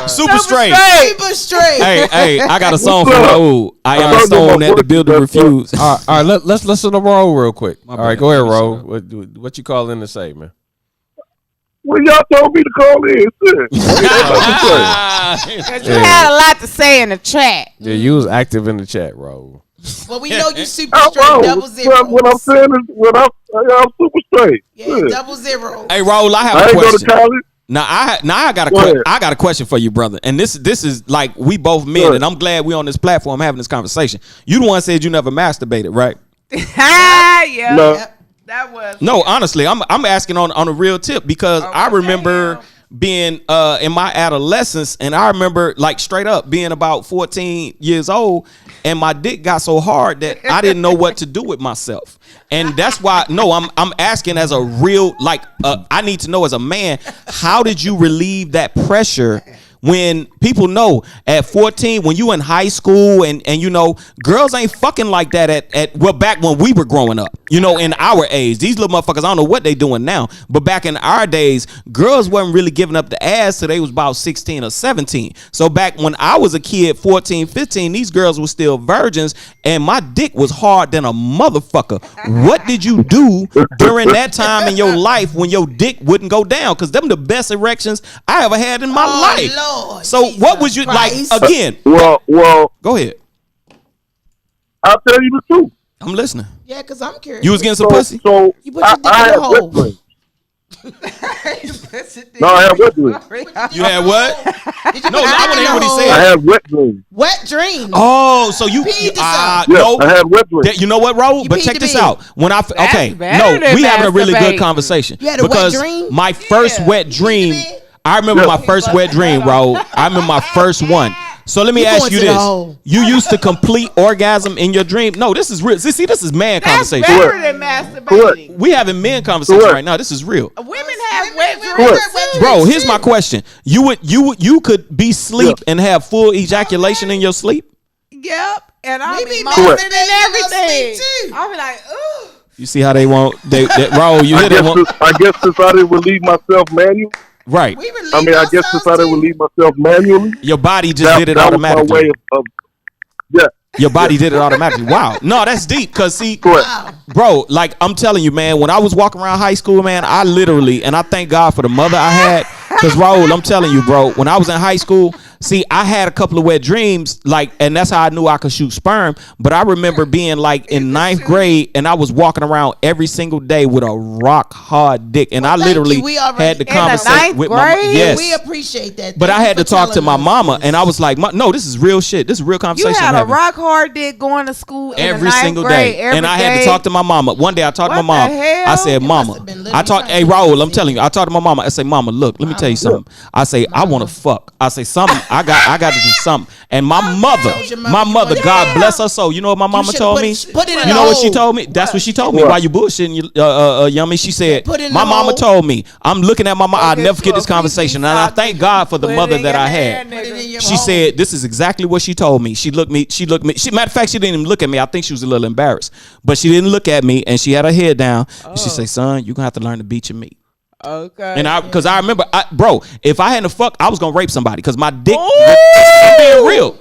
Super straight. Super straight. Hey, I got a song for Raul. I am a stone that the builder refused. All right, let's listen to Ro real quick. All right, go ahead, Ro. What you calling to say, man? Well, y'all told me to call in. Because you had a lot to say in the chat. Yeah, you was active in the chat, Ro. Well, we know you super straight, double zero. What I'm saying is, I'm super straight. Yeah, double zero. Hey, Raul, I have a I ain't question. go to college. Now I got a question for you, brother. And this is like we both men, and I'm glad we on this platform having this conversation. You the one said you never masturbated, right? Yeah. No. That was No, honestly, I'm asking on a real tip because I remember being in my adolescence, and I remember like straight up being about 14 years old, and my dick got so hard that I didn't know what to do with myself. And that's why I'm asking as a real I need to know as a man, how did you relieve that pressure when people know at 14 when you in high school and you know girls ain't fucking like that at back when we were growing up, you know, in our age. These little motherfuckers, I don't know what they doing now, but back in our days girls wasn't really giving up the ass till they was about 16 or 17. So back when I was a kid, 14, 15, these girls were still virgins and my dick was hard than a motherfucker. What did you do during that time in your life when your dick wouldn't go down? Because them the best erections I ever had in my life. Lord, so Jesus what was you Christ. like again? Well, go ahead. I'll tell you the truth. I'm listening. Yeah, because I'm curious. You was getting some pussy? So You put your dick I in had the hole. wet dreams. No, I had wet dreams. You had what? Did you No, put I your dick want to in hear the what he hole? said. I had wet dreams. Wet dreams. Oh, so you Peed yourself. no. I had wet dreams. You know what, Ro? But peed check the this bed. out. When I okay, better no, than we having a really good masturbating. conversation You had a wet because dream? my first wet dream. bed? I remember my first wet dream, Ro. I remember my first one. So let me ask going you to the this: hole. you used to complete orgasm in your dream? No, this is real. See, this is man That's conversation. better than masturbating. We having men conversation right now. This is real. Women have wet dreams. Correct. Bro, here's my question. You could be asleep and have full ejaculation in your sleep? Yep. And I'll We be be moaning messing and in your everything. sleep, too. I'll be like, ooh. You see how they want Raul, you hear them? I guess since I didn't relieve myself manually. Right. We relieve I guess since I didn't relieve myself manually. Your body just did it that was my automatically. way of yeah. Your body did it automatically. Wow. No, that's deep. Cause see, Wow. bro, like I'm telling you, man, when I was walking around high school, man, I literally, and I thank God for the mother I had. Cause Raul, I'm telling you, bro, when I was in high school, see, I had a couple of wet dreams, like, and that's how I knew I could shoot sperm. But I remember being like in 9th grade, and I was walking around every single day with a rock hard dick, and I literally had to conversate with my yes. We appreciate that. But Thank I you had to for talk to telling my us mama, this. and I was like, "No, this is real shit. This is real You conversation." had I'm a having. rock hard dick going to school in Every the ninth single grade, day, every and I had day. to talk to my mama. One day, I talked to my What mom. the hell? I said, You "Mama," must have been I talked. literally Hey, Raul, I'm telling you, I talked to my mama. I say, "Mama, look, let me tell you something." I say, "I want to fuck." I say, "Something. I got to do something." And my mother, God bless her soul. You know what my mama told me? Put it in You know the what she hole. told me? That's what she told me. Why you bullshitting, yummy? She said, Put it in my the mama hole. told me. I'm looking at my mama. I'll Okay, never forget so this conversation, and I thank God for the Put it mother in that your I hand, had. nigga. She said, "This is exactly what she told me." She looked me. Matter of fact, she didn't even look at me. I think she was a little embarrassed, but she didn't look at me, and she had her head down. And she said, "Son, you're gonna have to learn to beat your meat." Okay. And because I remember, bro, if I hadn't fucked, I was gonna rape somebody because my dick. I'm being real.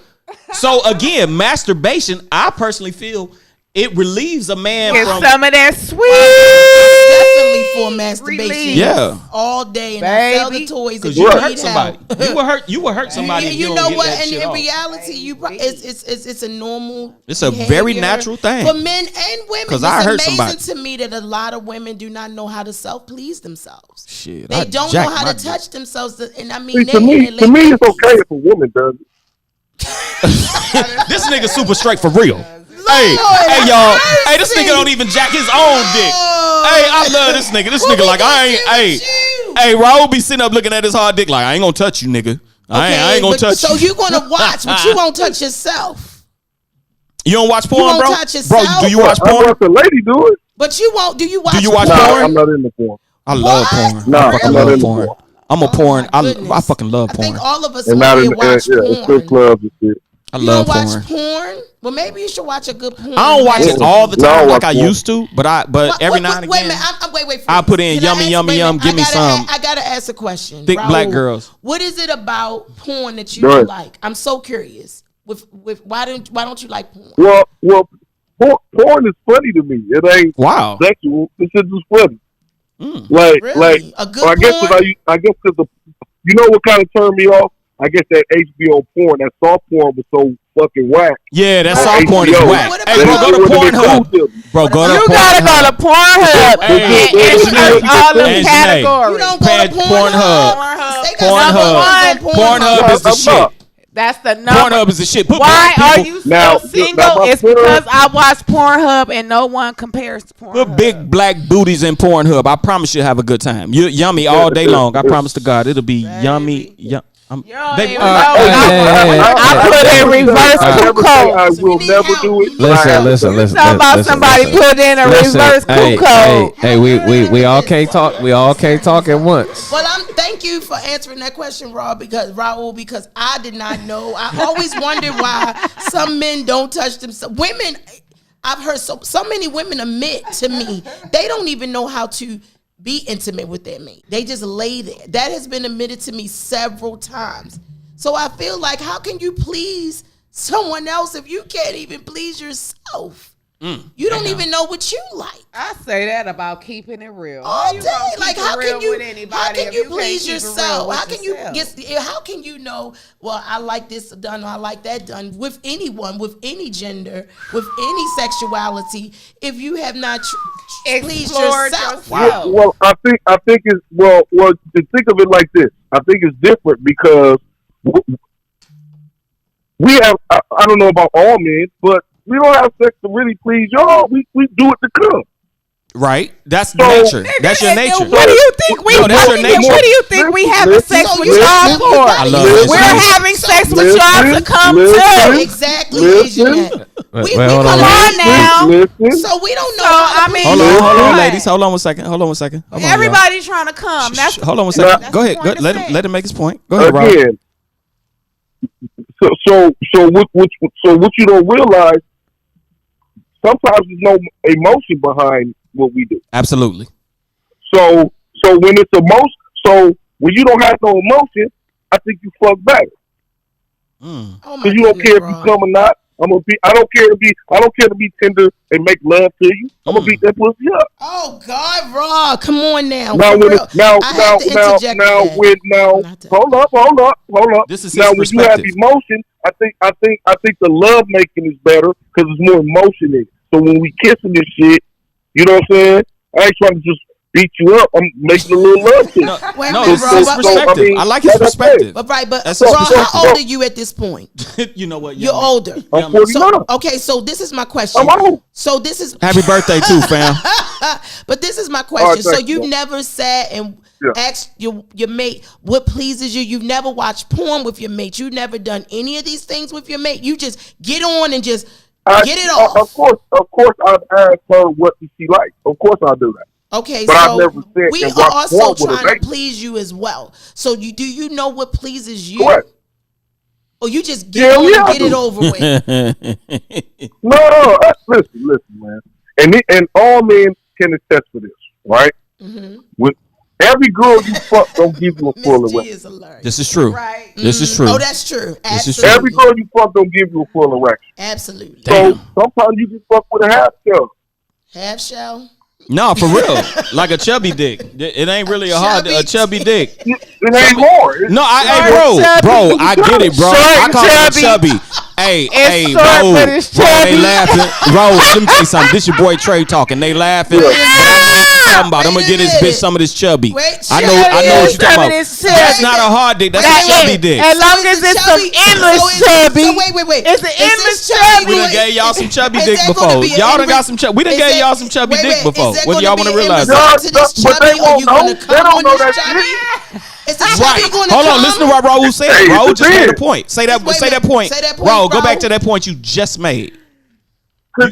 So again, masturbation, I personally feel it relieves a man Get from some of that Definitely sweet for masturbation. release. Yeah. All day, and I sell the Baby. toys. because If you would need hurt somebody. help. You would hurt somebody. Yeah, if you don't know get what? that And shit in off. reality, it's a normal. It's a very behavior natural thing. for men and women. 'Cause It's I hurt amazing somebody. to me that a lot of women do not know how to self-please themselves. Shit, They I don't know jacked how my to dick. touch themselves, and I mean, See, they to me, in their it's late okay if a woman does it. This nigga super straight for real. Hey, y'all. Hey, this nigga don't even jack his own dick. Hey, I love this nigga. This nigga like I ain't. Hey, Raul be sitting up looking at his hard dick like I ain't gonna touch you, nigga. I ain't gonna touch so you. So you gonna watch, but you won't touch yourself. You don't watch porn, won't bro? touch yourself? Bro, do you watch I porn? watch a lady do it. But you won't. Do you watch? Do you watch Nah, porn? I'm not into porn. I love porn. No, I fucking I'm not love into porn. porn. I'm a porn. I goodness. fucking love I think all of us And not already in watch it's strip porn. clubs and shit. I You love don't porn. watch porn? Well, maybe you should watch a good porn. I don't watch it all the time No, like I porn. used to, but every now and again, Wait a minute. Wait. I put in Can I yummy, ask- yummy, wait a yum. minute. Give me some I gotta ask a question. thick Raul, black girls. What is it about porn that you Go ahead. like? I'm so curious. With why don't you like porn? Well, porn is funny to me. It ain't Wow. sexual. It's just funny. Really? A good I guess porn? because you know what kind of turned me off? I guess that HBO porn, that soft porn was so fucking whack. Yeah, that On soft porn is HBO. whack. What Hey, bro, about- go to It would've been Pornhub. cool to me. Bro, go to You Pornhub. gotta go to Pornhub Hey, and search all them and Janae. categories. You don't go Pad- to Pornhub. Pornhub. They got some Pornhub. porn on Pornhub is the I'm shit. not. That's the number. Pornhub is the shit. Put Why black are people- you so Now, single? my It's Pornhub- because I watch Pornhub and no one compares to Pornhub. Put big black booties in Pornhub. I promise you'll have a good time. You yummy all day long. I promise to God, it'll be yummy. You don't even know. I hey, put hey, in reverse I never say I Kuko. will never do it. Listen. Talking about somebody put in a reverse Kuko. Hey, we all can't talk. We all can't talk at once. Well, thank you for answering that question, Raul, because I did not know. I always wondered why some men don't touch themselves. Women, I've heard so many women admit to me they don't even know how to be intimate with their mate. They just lay there. That has been admitted to me several times. So I feel like, how can you please someone else if you can't even please yourself? You don't even know what you like. I say that about keeping it real. All You day. gonna keep Like, it how real can you? with anybody How can if you can't please keep it real yourself? with How can yourself? you get? How can you know? Well, I like this done, or I like that done with anyone, with any gender, with any sexuality. If you have not pleased Explored yourself, yourself. Well, I think it's well. To think of it like this, I think it's different because we have. I don't know about all men, but we don't have sex to really please y'all. We do it to come. Right? That's So- nature. That's your nature. What do you think we? No, that's your nature. What do you think we having sex with y'all for? I love it. We're having sex with y'all to come Listen. too. exactly. Listen. Jeanette. We hold come on. on now. Listen. So we don't know. So, how to I mean- please Hold on, Right. ladies. Hold on one second. Hold on, y'all. Everybody trying to come. That's Hold on one second. that's Go the ahead. point to Let say. him make his point. Go ahead, Rob. Again. So what you don't realize, sometimes there's no emotion behind what we do. Absolutely. So when it's emotion, so when you don't have no emotion, I think you fuck better. Oh my Because you don't goodness, care if bro. you come or not. I don't care to be tender and make love to you. I'm gonna beat that pussy up. Oh God, Rob, come on now. Now For when real. it, now I have to interject with that. hold up. This is Now his when you have perspective. emotion, I think the love making is better because there's more emotion in it. So when we kissing this shit, you know what I'm saying? I ain't trying to just beat you up. I'm making a little love to you. Wait a No, minute, this is Rob. his Wait, perspective. I like his like I said, perspective. But That's Rob, his how old are you at this point? You know what? You're older. I'm 49. Okay, so this is my question. I'm old. So this is Happy birthday too, fam. But this is my question. So thank you've you. never sat and Yeah. asked your mate what pleases you. You've never watched porn with your mate. You've never done any of these things with your mate. You just get on and just get it off. Of course, I've asked her what does she like. Of course, I'll do that. Okay, But I've so never said we and are watched also porn with a trying to mate. please you as well. So do you know what pleases you? Correct. Or you just get Hell on yeah, and I get it do. over with? No, listen, man. And all men can attest to this, right? Mm-hmm. With every girl you fuck don't give you a full Miss G erection. is hilarious. This is true. Right. This is true. Oh, that's true. This is Absolutely. Every girl you fuck don't give you a full erection. Absolutely. Damn. So sometimes you just fuck with a half shell. Half shell. No, for real. Like a chubby dick. It ain't really a chubby dick. It ain't hard. No, bro, I get it, bro. I call it chubby. Hey, It's bro, short, but it's bro, they chubby. laughing. Bro, let me tell you something. This your boy Trey talking. They laughing. But I know what you talking about. I'm gonna get this bitch some of this chubby. I know what you talking about. That's not a hard dick. That's a chubby dick. As long as it's some endless chubby. So wait. It's an Is endless this chubby. We done gave y'all some chubby Is dick that gonna before. be an Y'all done endless- got some chubby. We done is gave that- y'all some chubby wait, dick wait, before. is that Whether gonna y'all be want to an realize endless that. to this But chubby, they or won't you know. gonna They come don't on know this that chubby? shit. Is the Right. chubby gonna Hold on. come? Listen to what Raul said. Hey, Raul it's just made a weird. point. Say that. Wait, Say that wait. point. Say that point, Raul, go back Raul. to that point you just made. Cause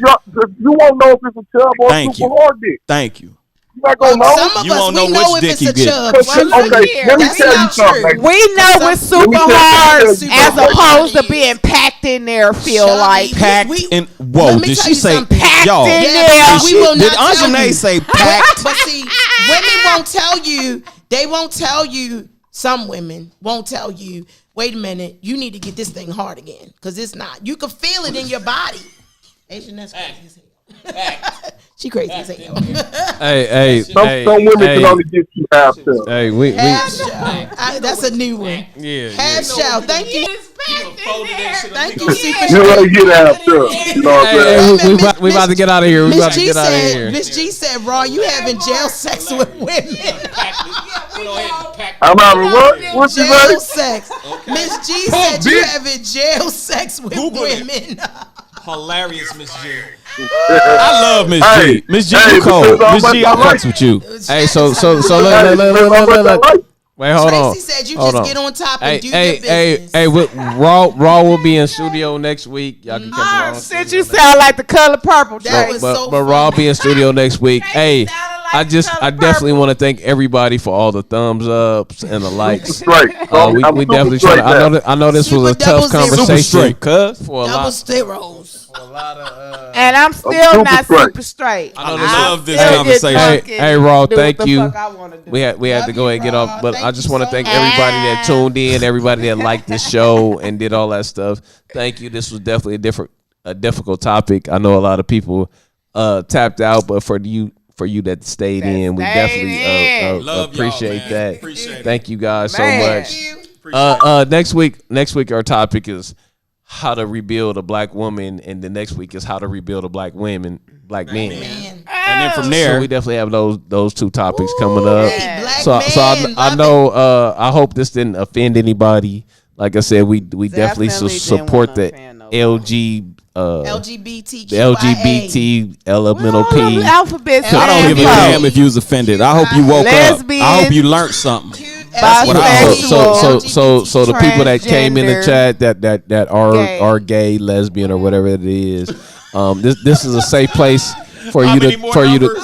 you won't know if it's a chub or a Thank super you. hard dick. Thank you. not gonna know. Some of You us, won't we know know which if it's dick a you get. chub. Okay, let me That's tell you not something. true. Like, We know what super Let me hard tell you as something. opposed to being packed in there feel Shut like. me. Packed in. Whoa, Let me did tell she you say something. y'all? in Yeah, there. but we will Did not tell AuJunae you. say packed? But see, women won't tell you. They won't tell you. Some women won't tell you. Wait a minute, you need to get this thing hard again because it's not. You can feel it in your body. Asian, that's crazy as hell. She crazy as hell. Hey, some women can only get you half stuff. Hey, we Half shell. That's a new one. yeah. Half shell. Thank you. Thank you, Super You only get half stuff. You know what I'm saying? Hey, we about to get out of here. We about to get out of here. Miss G said, "Raw, you having jail sex with women." I'm having what? What you Jail say? sex. Miss G said you having jail sex with women. Hilarious, Miss G. I love Miss G. Miss G, you hey, cold. because Miss G, I fucks with you. Hey, so look. Wait, hold on. Tracy said you Hold just on. get on top and Hey, do hey, your business. hey, Raw will be in studio next week. Y'all can catch Raw. Since you sound like the color purple, That Trey. was But so Raw will funny. be in studio next week. Hey, I definitely want to thank everybody for all the thumbs ups and the likes. Straight. We definitely try to, I know this was a Super tough double zero. conversation. Super straight, cuz. For a Double lot. steroids. And I'm still super not straight. super straight. I love this still get conversation. drunk Hey, and hey, Raw, do thank what the you. fuck I wanna do. We had Love to go you, ahead and get Raw. off, but I Thank just you want to so thank much. everybody that tuned in, everybody that liked the show and did all that stuff. Thank you. This was definitely a difficult topic. I know a lot of people tapped out, but for you that stayed in, we definitely Love y'all, appreciate man. that. Appreciate it. Thank you guys so Man. much. Next week our topic is how to rebuild a black woman, and the next week is how to rebuild a black man. Man. And then from So there, we definitely have those two topics coming up. Hey, black So man, I love know. I hope this didn't offend anybody. Like I said, we definitely Definitely support the didn't wanna offend LG. LGBTQIA. The LGBT elemental All them P. alphabets. I don't give a damn if you was offended. I hope you woke Lesbian. up. I hope you learned something. That's what I hope. So the people that came in the Transgender. chat that Gay. are gay, lesbian, or whatever it is, this is a safe place for How you many to more for you numbers?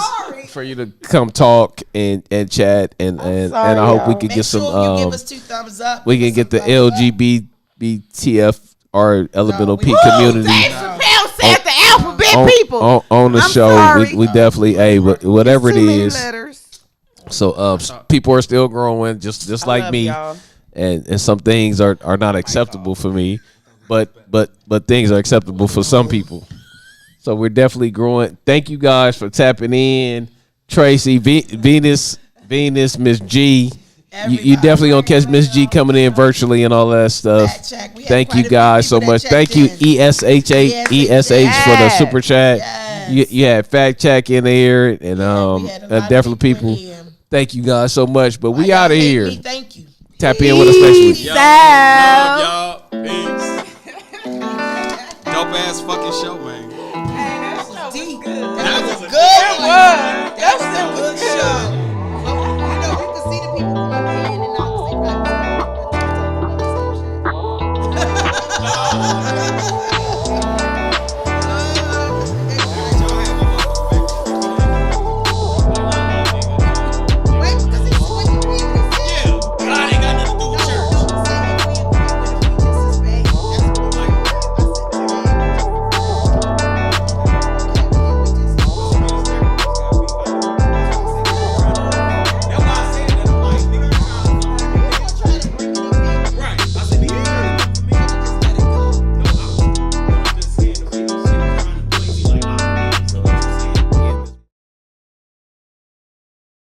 to come talk and chat and I hope we could Make get sure some you give us 2 thumbs up. we can get the LGBTF or elemental P community Dave Chappelle said the alphabet on, people. on the I'm show. sorry. We definitely whatever it Too many is. letters. So people are still growing, just I like love me, y'all. and some things are not acceptable for me, but things are acceptable for some people. So we're definitely growing. Thank you guys for tapping in, Tracy, Venus, Miss G. You definitely gonna catch Miss G coming in virtually and all that stuff. Thank you guys so much. Thank you ESH for the super chat. You had fact check in there and definitely people. Thank you guys so much. But we out of here. Thank you. Tap in with us next week. Peace out. Love y'all. Peace. Dope ass fucking show, man. That was a good one.